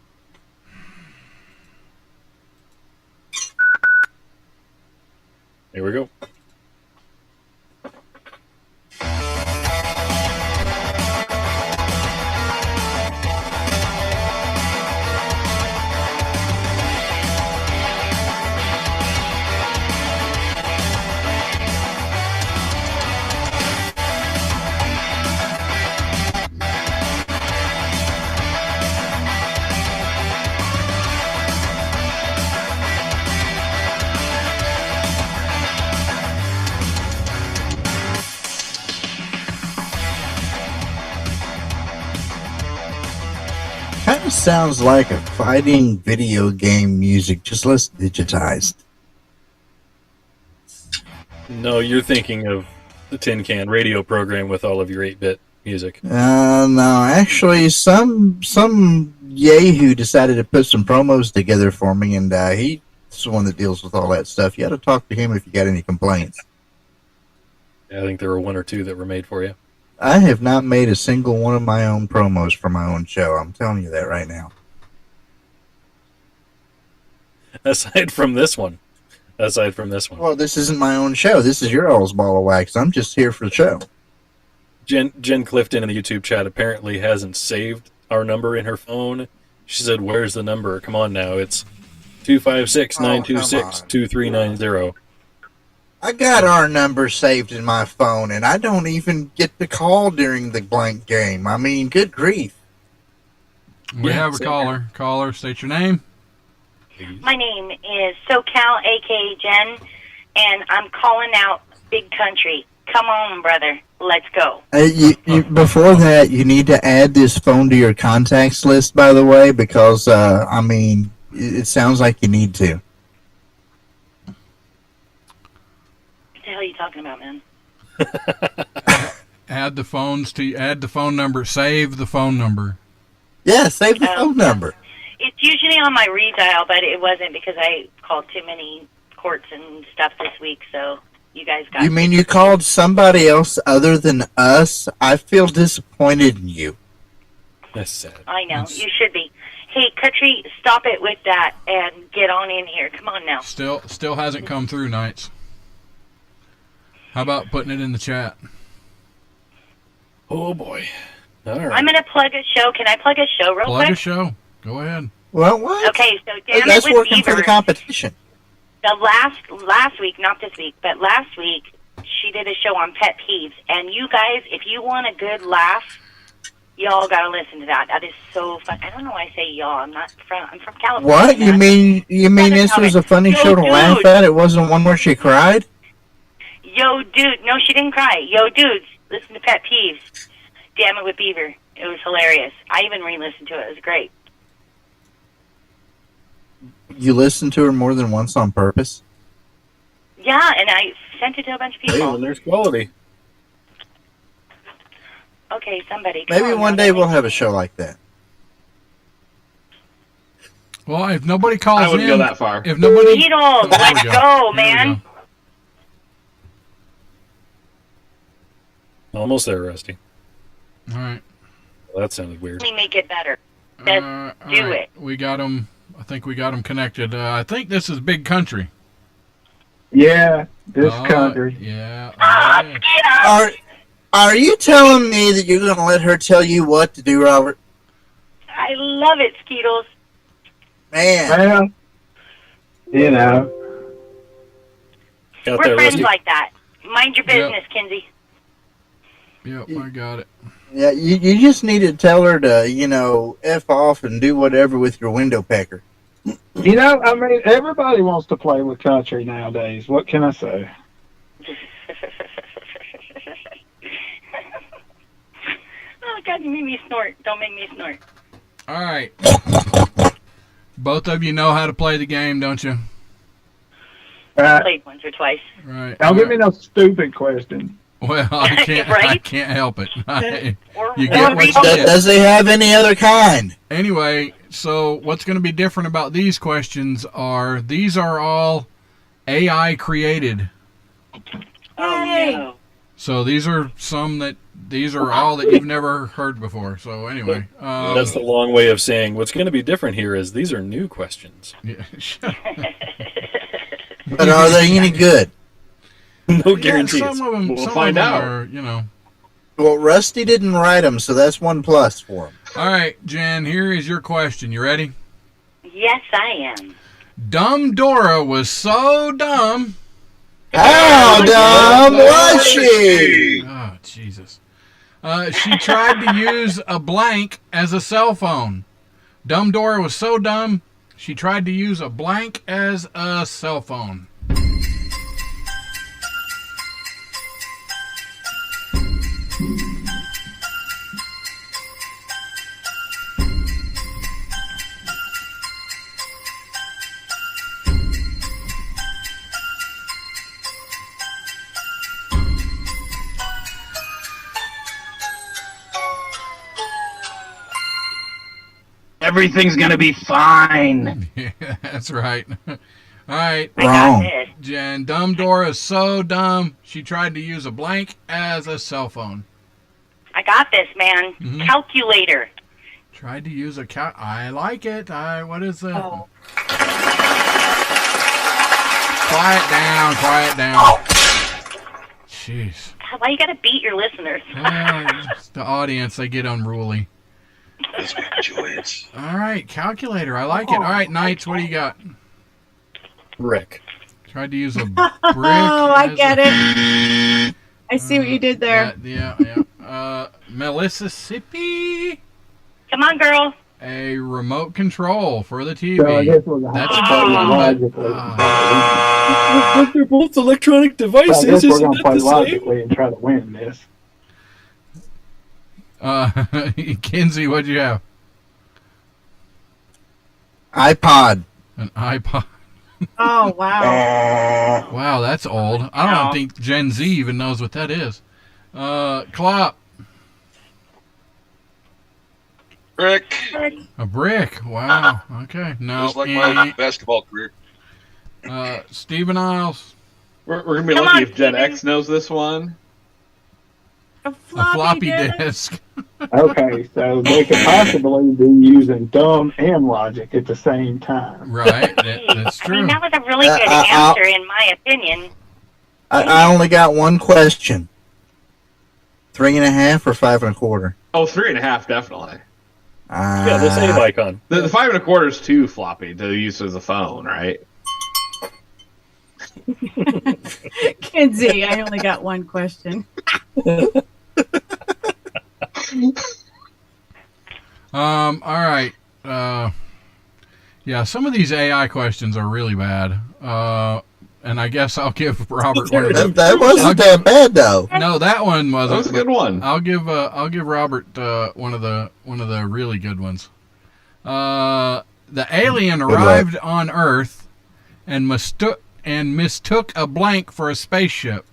Here we go. Kind of sounds like a fighting video game music, just less digitized. No, you're thinking of the Tin Can radio program with all of your 8-bit music. No, actually, some yahoo decided to put some promos together for me, and he's the one that deals with all that stuff. You got to talk to him if you got any complaints. I think there were 1 or 2 that were made for you. I have not made a single one of my own promos for my own show. I'm telling you that right now. Aside from this one. Well, this isn't my own show. This is your all's ball of wax. I'm just here for the show. Jen Clifton in the YouTube chat apparently hasn't saved our number in her phone. She said, "Where's the number? Come on now. It's 256-926-2390. I got our number saved in my phone, and I don't even get to call during the blank game. I mean, good grief. We have a caller. Caller, state your name. My name is SoCal, aka Jen, and I'm calling out Big Country. Come on, brother. Let's go. Before that, you need to add this phone to your contacts list, by the way, because, I mean, it sounds like you need to. What the hell are you talking about, man? Add the phone number. Save the phone number. Yeah, save the phone number. It's usually on my redial, but it wasn't because I called too many courts and stuff this week, so you guys got You mean you called somebody else other than us? I feel disappointed in you. That's sad. I know. You should be. Hey, Country, stop it with that and get on in here. Come on now. Still hasn't come through, Knights. How about putting it in the chat? Oh, boy. All right. I'm going to plug a show. Can I plug a show real quick? Plug a show. Go ahead. Well, what? Okay, so Damn That's It with working for the Beaver. competition. The last week, not this week, but last week, she did a show on pet peeves. And you guys, if you want a good laugh, y'all got to listen to that. That is so fun. I don't know why I say y'all. I'm from California. What? You mean this was a funny show to laugh dude. at? It wasn't one where she cried? Yo, dude. No, she didn't cry. Yo, dudes, listen to Pet Peeves. Damn It with Beaver. It was hilarious. I even re-listened to it. It was great. You listened to her more than once on purpose? Yeah, and I sent it to a bunch of people. Hey, when there's quality. Okay, somebody. come Maybe on one now. day we'll have a show like that. Well, if nobody calls in, I wouldn't go that far. If nobody, Beatles, let's go, man. Almost there, Rusty. All right. Well, that sounded weird. Let me make it better. Let's All do right. it. We got them. I think we got them connected. I think this is Big Country. Yeah, this Oh, country. Yeah. Are you telling me that you're going to let her tell you what to do, Robert? I love it, Skeetles. Man. Well, you know. Got We're that, friends Rusty? like that. Mind your business, Kinsey. Yep, I got it. Yeah, you just need to tell her to, F off and do whatever with your window pecker. You know, I mean, everybody wants to play with country nowadays. What can I say? Oh, God, you made me snort. Don't make me snort. All right. Both of you know how to play the game, don't you? Played once or twice. Right. Don't give me no stupid question. Well, I can't. I Right? can't help it. Or You get what you Does, get. does he have any other kind? Anyway, so what's going to be different about these questions are these are all AI created. Oh, no. So these are all that you've never heard before. So anyway, That's the long way of saying what's going to be different here is these are new questions. Yeah, But are they any good? No guarantees. Some of them, We'll some find of them out. are, Well, Rusty didn't write them, so that's 1+ for him. All right, Jen, here is your question. You ready? Yes, I am. Dumb Dora was so dumb. How dumb was she? Oh, Jesus. She tried to use a blank as a cell phone. Dumb Dora was so dumb, she tried to use a blank as a cell phone. Everything's gonna be fine. Yeah, that's right. All right. I got this. Jen, Dumb Dora is so dumb, she tried to use a blank as a cell phone. I got this, man. Mhm. Calculator. Tried to use a I like it. What is that? Oh. Quiet down. Jeez. God, why you gotta beat your listeners? The audience, they get unruly. All right, calculator. I like it. All right, Knights, what do you got? Rick. Tried to use a brick. Oh, I get it. I see what you did there. Yeah. Mississippi. Come on, girl. A remote control for the TV. So I guess we're gonna That's have to play logically. But they're both electronic So I devices. guess we're Isn't gonna that play the same? logically and try to win this. Kinsey, what'd you have? iPod. An iPod. Oh, wow. Wow, that's old. I don't think Gen Z even knows what that is. Clop. Brick. A brick. Wow. Okay. No. Just like my basketball career. Stephen Isles. We're gonna be Come lucky on, if Gen Steven. X knows this one. A Floppy disk. Okay, so they could possibly be using dumb and logic at the same time. Right. That's I mean, true. that was a really good I'll- answer, in my opinion. I only got one question. 3.5 or 5 1/4? Oh, 3.5 definitely. Yeah, the save icon. The 5 1/4 is too floppy to use as a phone, right? Kinsey, I only got one question. All right. Yeah, some of these AI questions are really bad. And I guess I'll give Robert one of them. That wasn't that bad though. No, that one wasn't. That was a good one. I'll give Robert one of the really good ones. The alien arrived on Earth and mistook a blank for a spaceship.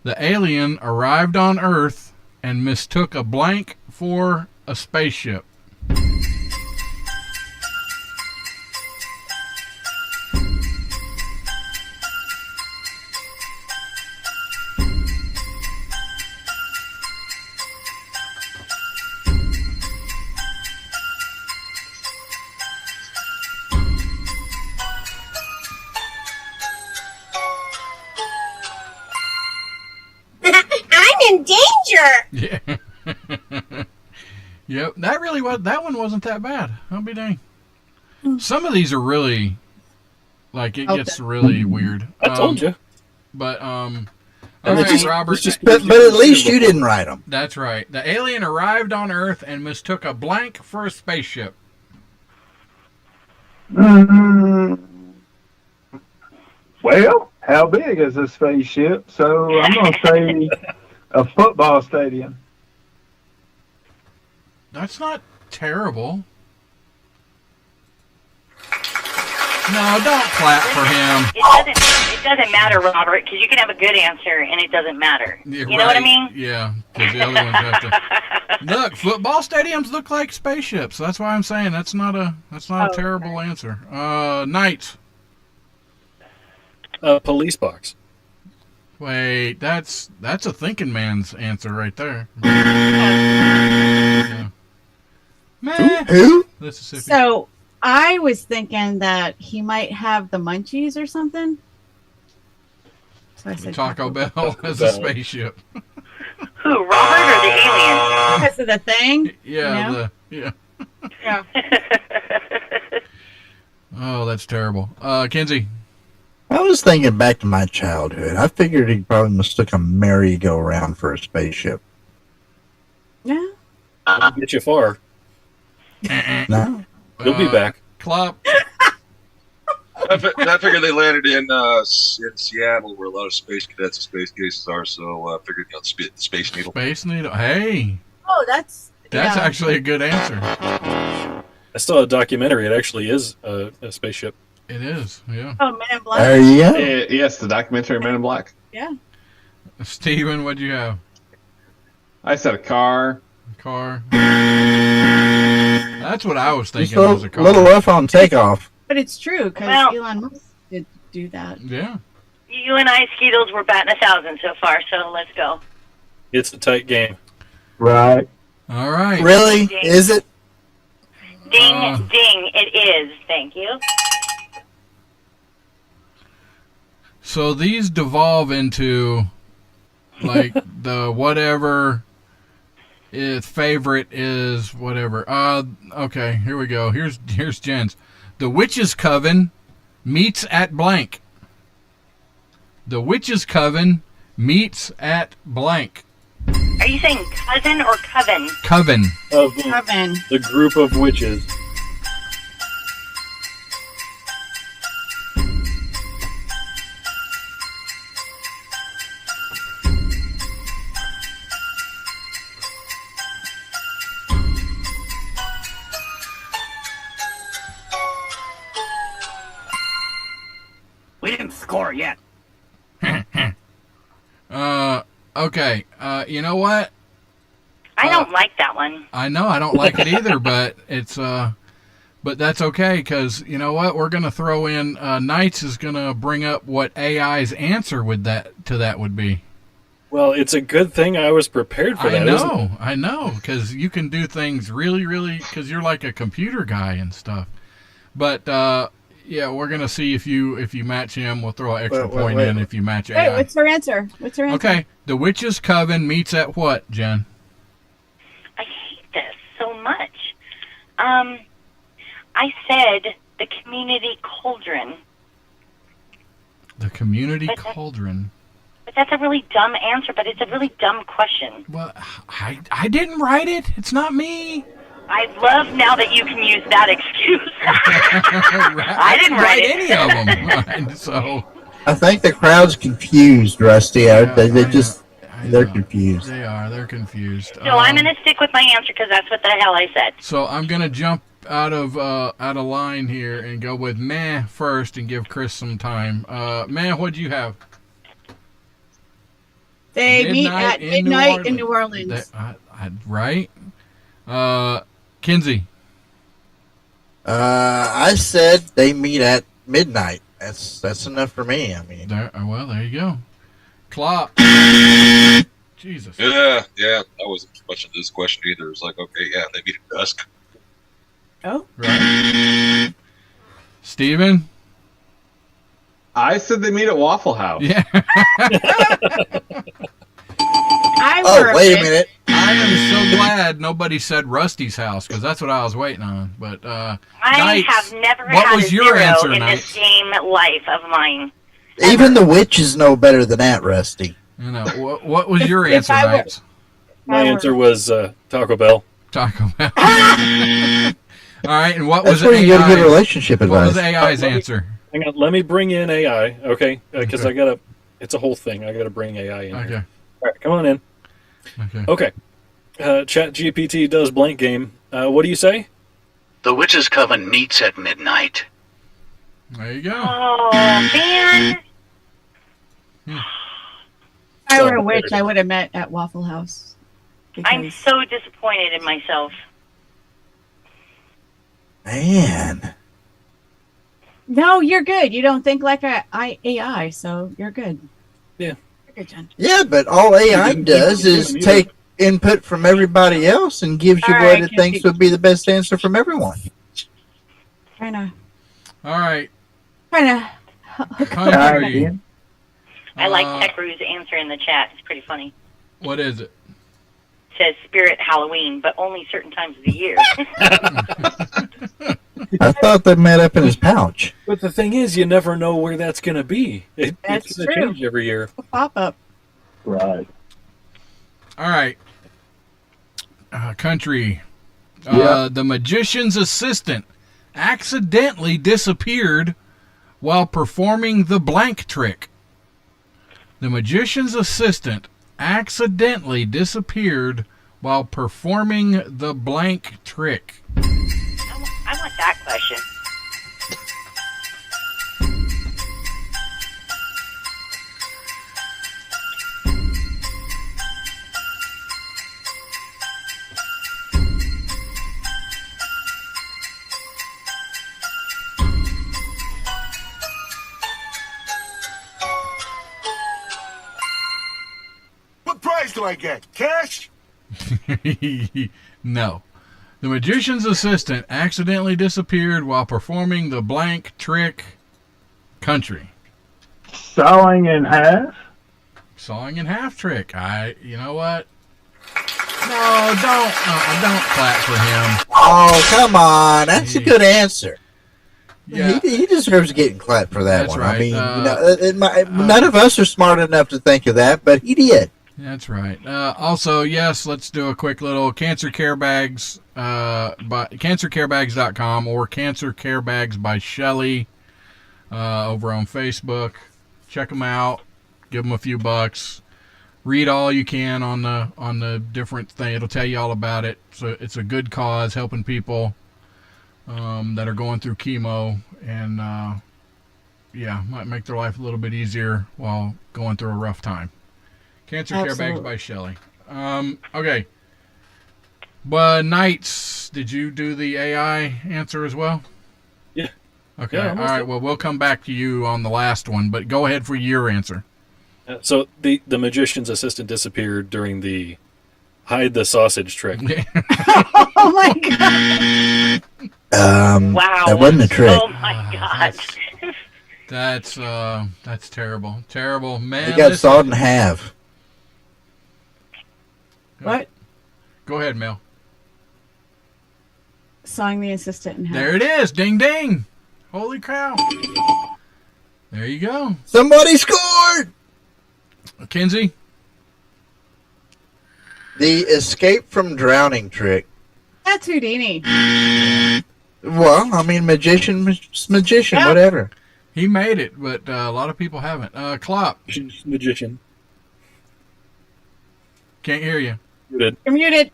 The alien arrived on Earth and mistook a blank for a spaceship. I'm in danger. Yeah. Yep. That one wasn't that bad. I'll be dang. Some of these are really, like, it gets really weird. I told you. But all And right, Robert. But at least you didn't write them. That's right. The alien arrived on Earth and mistook a blank for a spaceship. Well, how big is a spaceship? So I'm going to say a football stadium. That's not terrible. No, don't clap for him. It doesn't matter, Robert, because you can have a good answer and it doesn't matter. Yeah, You know what I right. mean? Yeah, because the other ones have to. Look, football stadiums look like spaceships. That's why I'm saying that's not a terrible answer. Knights. Police box. Wait, that's a thinking man's answer right there. Yeah. Who? Mississippi. So I was thinking that he might have the munchies or something. So I said Taco Bell as a spaceship. Who, Robert or the alien? Because of the thing. Yeah, you know? yeah. Oh, that's terrible. Kinsey. I was thinking back to my childhood. I figured he probably mistook a merry-go-round for a spaceship. Yeah. Won't get you far. No. You'll be back. Clop. I figured they landed in Seattle, where a lot of space cadets and space cases are. So I figured Space Needle. Space Needle. Hey, Oh, that's yeah. actually a good answer. I saw a documentary. It actually is a spaceship. It is, yeah. Oh, Men in Black. There you go. Yes, the documentary Men in Black. Yeah. Steven, what'd you have? I said a car. Car. That's what I was Just thinking was a a car. little rough on takeoff. But it's true because Well- Elon Musk did do that. Yeah. You and I, Skeetles, we're batting 1,000 so far, so let's go. It's a tight game. Right. All right. Really? Is it? Ding, ding, it is. Thank you. So these devolve into like the whatever its favorite is whatever. Okay, here we go. Here's Jen's. The Witch's Coven meets at blank. The Witches Coven meets at blank. Are you saying cousin or coven? Coven. Of Coven. the group of witches. We didn't score yet. Okay. You know what? I don't like that one. I know I don't like it either, but it's but that's okay because you know what? We're gonna throw in Knights is gonna bring up what AI's answer would be. Well, it's a good thing I was prepared for that. I know, because you can do things really, because you're like a computer guy and stuff. But yeah, we're gonna see if you match him. We'll throw an extra point in if you match AI. Wait, what's her answer? Okay, the Witches Coven meets at what, Jen? I hate this so much. I said the community cauldron. The community cauldron. But that's a really dumb answer, but it's a really dumb question. Well, I didn't write it. It's not me. I love now that you can use that excuse. I didn't write any of them. So I think the crowd's confused, Rusty. They're confused. They are. They're confused. So I'm going to stick with my answer because that's what the hell I said. So I'm going to jump out of line here and go with meh first and give Chris some time. Meh, what'd you have? They meet at midnight in New Orleans. Right. Kinsey. I said they meet at midnight. That's enough for me. I mean, there you go. Clock. Jesus. Yeah. I wasn't much of this question either. It's like, okay, yeah, they meet at dusk. Oh. Right. Steven? I said they meet at Waffle House. Yeah. Wait a minute. I am so glad nobody said Rusty's house because that's what I was waiting on. But I Knights, have never what had was a your zero answer, in Knights? this game life of mine. Even the witches know better than that, Rusty. You know what was your answer, Knights? My answer was Taco Bell. Taco Bell. All right, and what was That's where you get a good AI's relationship What advice. was AI's answer? Hang on, let me bring in AI, okay? Because it's a whole thing. I gotta bring AI in. Okay. Here. All right, come on in. Okay. Chat GPT does blank game. What do you say? The Witches Coven meets at midnight. There you go. Oh, man. If I were a witch, I would have met at Waffle House. I'm so disappointed in myself. Man. No, you're good. You don't think like AI, so you're good. Yeah. You're good, Jen. Yeah, but all AI does is take input from everybody else and gives you All what right, it thinks would be the best answer from everyone. Kinda. All right. Kinda. I like Tech Rue's answer in the chat. It's pretty funny. What is it? It says Spirit Halloween, but only certain times of the year. I thought they met up in his pouch. But the thing is, you never know where that's going to be. That's it's going to true. change every year. Pop up. Right. All right. Country. Yeah. The magician's assistant accidentally disappeared while performing the blank trick. The magician's assistant accidentally disappeared while performing the blank trick. I want that question. What prize do I get? Cash? No. The magician's assistant accidentally disappeared while performing the blank trick. Country. Sawing in half? Sawing in half trick. You know what? No, don't clap for him. Oh, come on. That's a good answer. Yeah. He deserves getting clapped for that That's one. right. I mean, none of us are smart enough to think of that, but he did. That's right. Also, yes, let's do a quick little cancer care bags by cancercarebags.com or Cancer Care Bags by Shelly over on Facebook. Check them out. Give them a few bucks. Read all you can on the different thing. It'll tell you all about it. So it's a good cause, helping people that are going through chemo, and might make their life a little bit easier while going through a rough time. Cancer Care Bags by Shelly. Okay. But Knights, did you do the AI answer as well? Yeah. Okay. Yeah, all right. Well, we'll come back to you on the last one, but go ahead for your answer. So the magician's assistant disappeared during the hide the sausage trick. Oh my god! Wow. That wasn't a trick. Oh my god. That's terrible. Terrible, man. He got sawed in half. What? Go ahead, Mel. Sawing the assistant in half. There it is. Ding ding. Holy cow. There you go. Somebody scored. Kinsey? The escape from drowning trick. That's Houdini. Well, I mean, magician, Yeah. whatever. He made it, but a lot of people haven't. Klopp. Magician. Can't hear you. Muted. You're muted.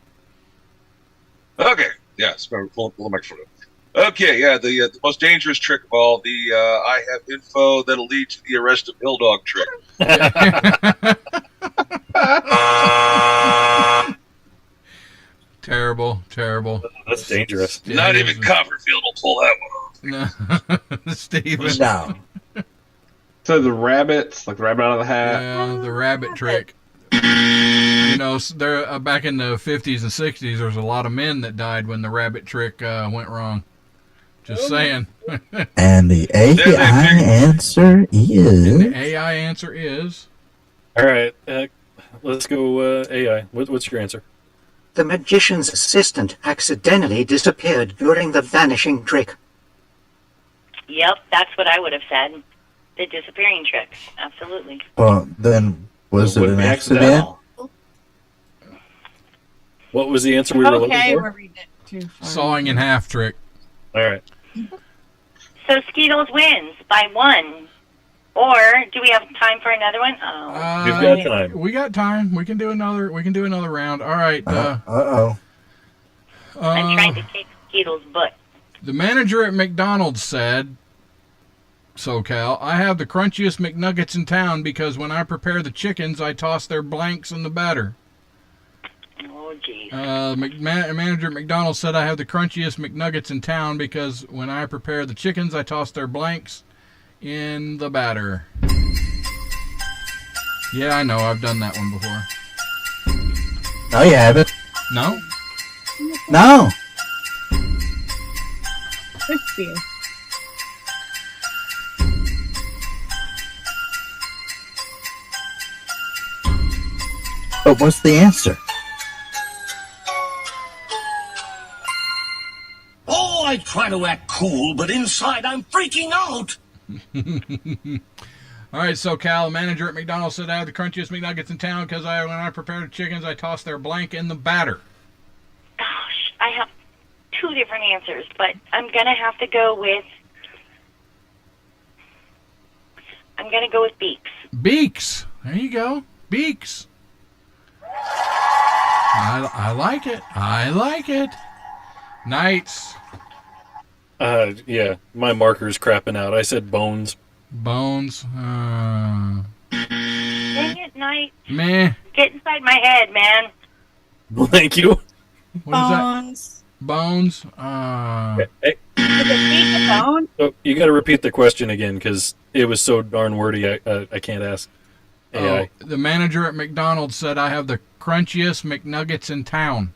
Okay, yes, pull the microphone up. Okay, yeah, the most dangerous trick of all, the I have info that'll lead to the arrest of Hill Dog trick. Terrible. That's dangerous. Yeah, Not it even is. Copperfield will pull that one off. No. Steven. No. So the rabbits, like the rabbit out of the hat. Yeah, the rabbit trick. You know, there back in the 50s and 60s, there was a lot of men that died when the rabbit trick went wrong. Just saying. And the AI answer is. The AI answer is. All right, let's go AI. What's your answer? The magician's assistant accidentally disappeared during the vanishing trick. Yep, that's what I would have said. The disappearing trick. Absolutely. Well, then, was it an accident? What was the answer we were looking Okay, for? we're reading it too far. Sawing in half trick. All right. So Skeetles wins by 1. Or do we have time for another one? Oh. You've got time. We got time. We can do another round. All right. Uh-oh. I'm trying to kick Skeetles' butt. The manager at McDonald's said, SoCal, I have the crunchiest McNuggets in town because when I prepare the chickens, I toss their blanks in the batter. Oh, jeez. Manager at McDonald's said, I have the crunchiest McNuggets in town because when I prepare the chickens, I toss their blanks in the batter. Yeah, I know. I've done that one before. No, you haven't. No? No. Crispy. But what's the answer? Oh, I try to act cool, but inside I'm freaking out. All right, SoCal, manager at McDonald's said I have the crunchiest McNuggets in town because when I prepare the chickens, I toss their blank in the batter. Gosh, I have 2 different answers, but I'm going to have to go with... I'm going to go with Beaks. Beaks. There you go. Beaks. I like it. I like it. Knights. Yeah, my marker's crapping out. I said bones. Bones. Dang it, Knight. Meh. Get inside my head, man. Thank you. What is that? Bones. Bones. Hey, Is it beak a bone? so you got to repeat the question again because it was so darn wordy. I can't ask AI. Oh, the manager at McDonald's said I have the crunchiest McNuggets in town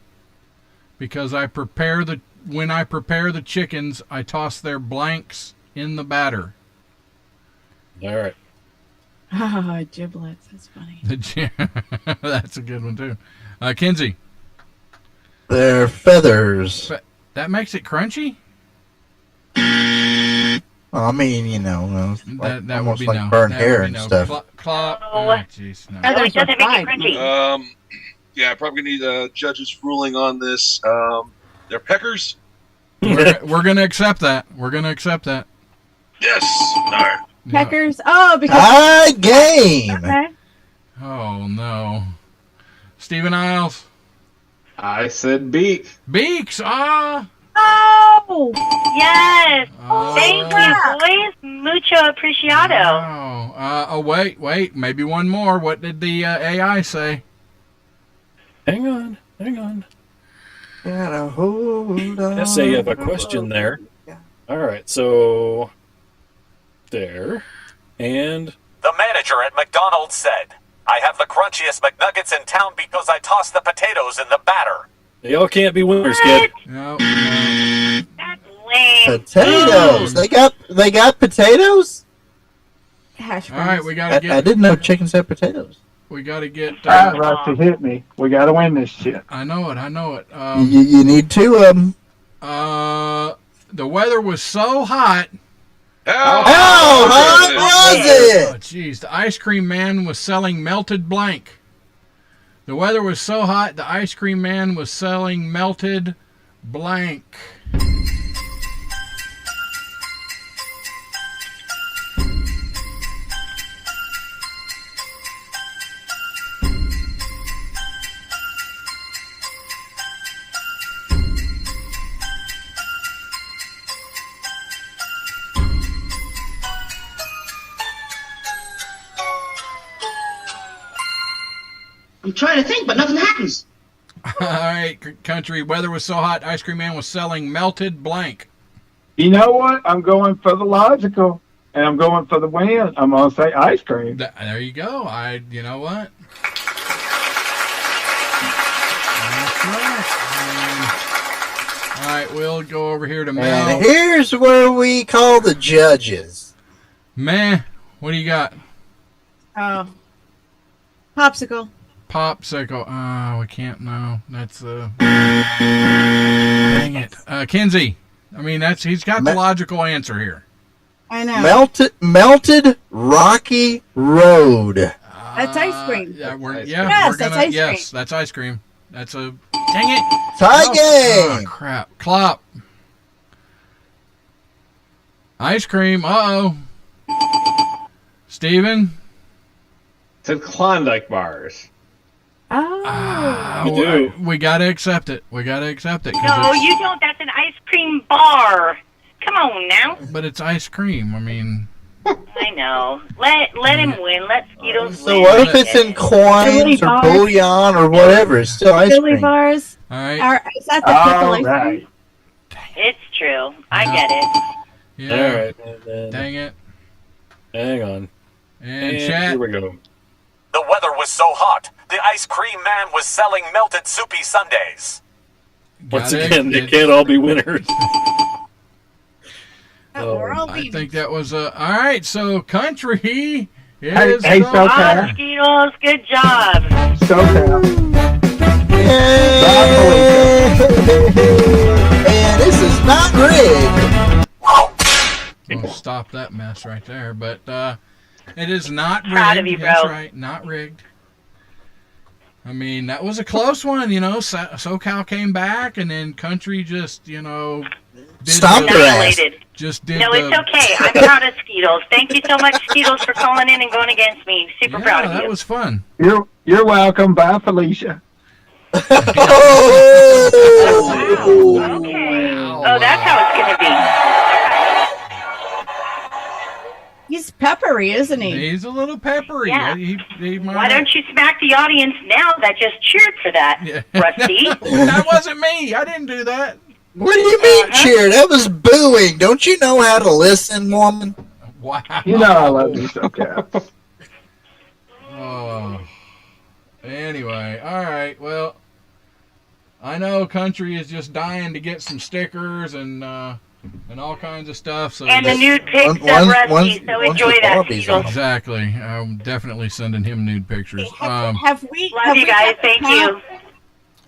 because when I prepare the chickens, I toss their blanks in the batter. All right. Oh, giblets. That's funny. That's a good one too. Kinsey. They're feathers. That makes it crunchy? I mean, you know, that would almost be like no. burnt That hair would be and no. stuff. Clop. Jeez, no. No, it doesn't make it crunchy. Yeah, probably need a judge's ruling on this. They're peckers. We're gonna accept that. We're gonna accept that. Yes. All right. Peckers. Oh, because High game. Okay. Oh no. Stephen Isles. I said beak. Beaks. Ah. Oh. Yes. Oh. Thank you, boys. Mucho apreciado. Oh, wait. Maybe one more. What did the AI say? Hang on. Gotta hold on. Yes, you have a question there. All right, so there, and The manager at McDonald's said, "I have the crunchiest McNuggets in town because I tossed the potatoes in the batter." they all can't be winners, kid. No. That's lame. Potatoes. They got potatoes. Hash All right, we gotta get. I didn't know chickens had potatoes. We gotta get. All right, Rusty, hit me. We got to win this shit. I know it. You need two of them. The weather was so hot. How hot was it? Oh, jeez, the ice cream man was selling melted blank. The weather was so hot, the ice cream man was selling melted blank. I'm trying to think, but nothing happens. All right, country. Weather was so hot, ice cream man was selling melted blank. You know what? I'm going for the logical, and I'm going for the win. I'm going to say ice cream. There you go. You know what? That's right. All right, we'll go over here to Mel. And here's where we call the judges. Meh. What do you got? Oh. Popsicle. Popsicle. Oh, we can't. No, that's dang it. Kinsey. I mean, he's got the logical answer here. I know. Melted Rocky Road. That's ice cream. Yes, that's ice cream. Yes, that's ice cream. That's a dang it. Tie game. Oh, crap. Clop. Ice cream. Uh-oh. Steven? Said Klondike bars. Oh. We got to accept it. We got to accept it. No, you don't. That's an ice cream bar. Come on now. But it's ice cream. I mean. I know. Let him win. Let Skeetos win. So what if it's in coins or bullion or whatever? It's still ice Chili cream. bars. All right. Is that the pickle ice cream? It's true. I get it. Yeah. All right. And then, dang it. Hang on. And chat. Here we go. The weather was so hot, the ice cream man was selling melted soupy sundaes. Once again, they can't all be winners. I think that was all right. So country is Hey, the SoCal. Skeetos, good job. SoCal. And this is not rigged. We'll stop that mess right there. But it is not rigged. Proud of you, bro. That's right, not rigged. I mean, that was a close one. You know, SoCal came back, and then country just, did Stomped her ass. Just did. No, it's okay. I'm proud of Skeetos. Thank you so much, Skeetos, for calling in and going against me. Super proud of you. That was fun. You're welcome. Bye, Felicia. Oh, okay. Oh, that's how it's going to be. He's peppery, isn't he? He's a little peppery. Yeah. He might Why don't you smack the audience now that just cheered for that, Rusty? That wasn't me. I didn't do that. What do you mean cheer? That was booing. Don't you know how to listen, woman? Wow. You know I love you, SoCal. Oh. Anyway, all right. Well, I know country is just dying to get some stickers and all kinds of stuff. So And the nude pics of Rusty, so enjoy that, Skeetos. Exactly. I'm definitely sending him nude pictures. Have we? Love have you we guys. kept Thank count? you.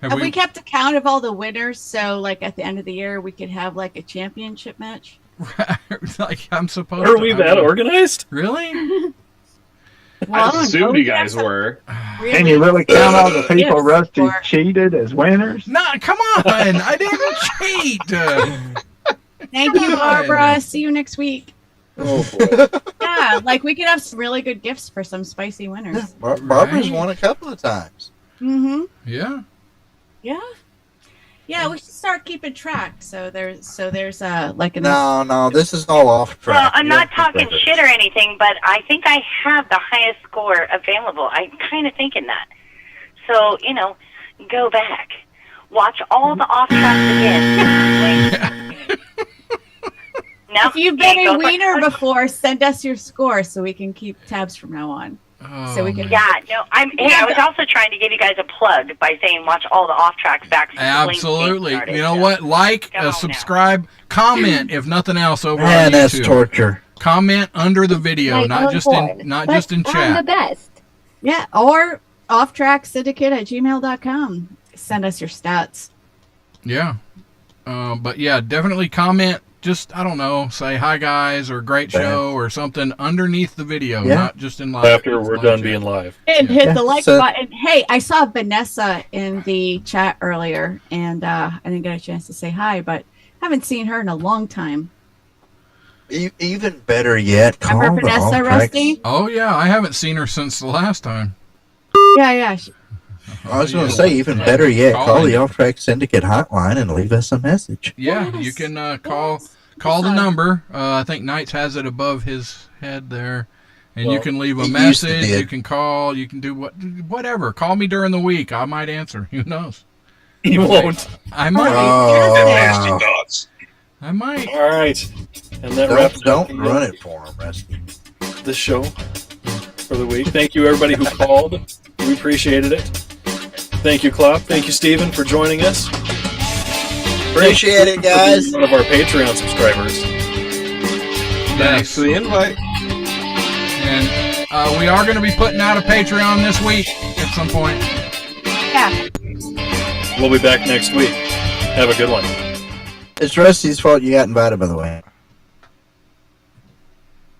Have we kept a count of all the winners? So, like at the end of the year, we could have like a championship match. Like I'm supposed Are to. we I that mean, organized? Really? I assumed you guys were. Can you really count all the people Rusty cheated as winners? Nah, come on. I didn't cheat. Thank you, Barbara. See you next week. Oh boy. Yeah, like we could have some really good gifts for some spicy winners. Barbara's won a couple of times. Mm-hmm. Yeah. Yeah. Yeah, we should start keeping track. So there's like an No, this is all off track. Well, I'm not talking shit or anything, but I think I have the highest score available. I'm kind of thinking that. So, go back. Watch all the off tracks again. No, if you've been a wiener before, send us your score so we can keep tabs from now on. So we can. Yeah, no, I was also trying to give you guys a plug by saying watch all the off tracks back. Since Absolutely. the You know what? Like, subscribe, comment, if nothing else, over on YouTube. That's torture. Comment under the video, not just in chat. I'm the best. Yeah, or offtracksyndicate@gmail.com. Send us your stats. Yeah. But yeah, definitely comment. Just, I don't know, say hi guys or great show or something underneath the video, not just in live. After we're done being live. And hit the like button. Hey, I saw Vanessa in the chat earlier, and I didn't get a chance to say hi, but haven't seen her in a long time. Even better yet, call Remember the Vanessa, All Tracks- Rusty? Oh yeah, I haven't seen her since the last time. Yeah. I was going to say, even better yet, call the Off Track Syndicate hotline and leave us a message. Yeah, you can call the number. I think Knights has it above his head there, and you can leave a it used to message. be. You can call. You can do whatever. Call me during the week. I might answer. Who knows? You won't. I might. Nasty thoughts. I might. All right, and that wraps Don't run it for him, Rusty. the show for the week. Thank you, everybody who called. We appreciated it. Thank you, Klopp. Thank you, Steven, for joining us. Appreciate it, guys. One of our Patreon subscribers. Thanks for the invite. And we are going to be putting out a Patreon this week at some point. Yeah. We'll be back next week. Have a good one. It's Rusty's fault you got invited, by the way.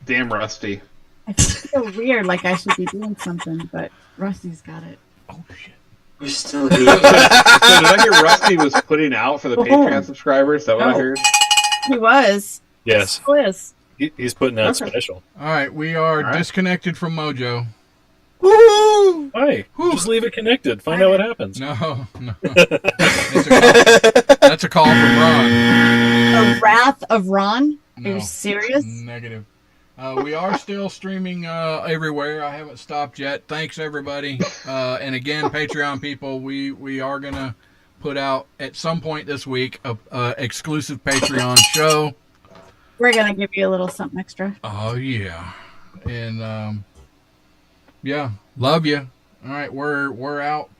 Damn Rusty. I feel weird, like I should be doing something, but Rusty's got it. Oh shit. We're still So did I hear Rusty was putting out for the Patreon subscribers? Is that what I heard? He was. Yes. Still is. He's putting out Okay. special. All right, we are disconnected from Mojo. Woo! Why? Just leave it connected. Find out what happens. No. That's a call from Ron. The Wrath of Ron? Are No. you serious? Negative. We are still streaming everywhere. I haven't stopped yet. Thanks, everybody. And again, Patreon people, we are going to put out at some point this week a exclusive Patreon show. We're going to give you a little something extra. Oh, yeah. And, yeah, love you. All right, we're out.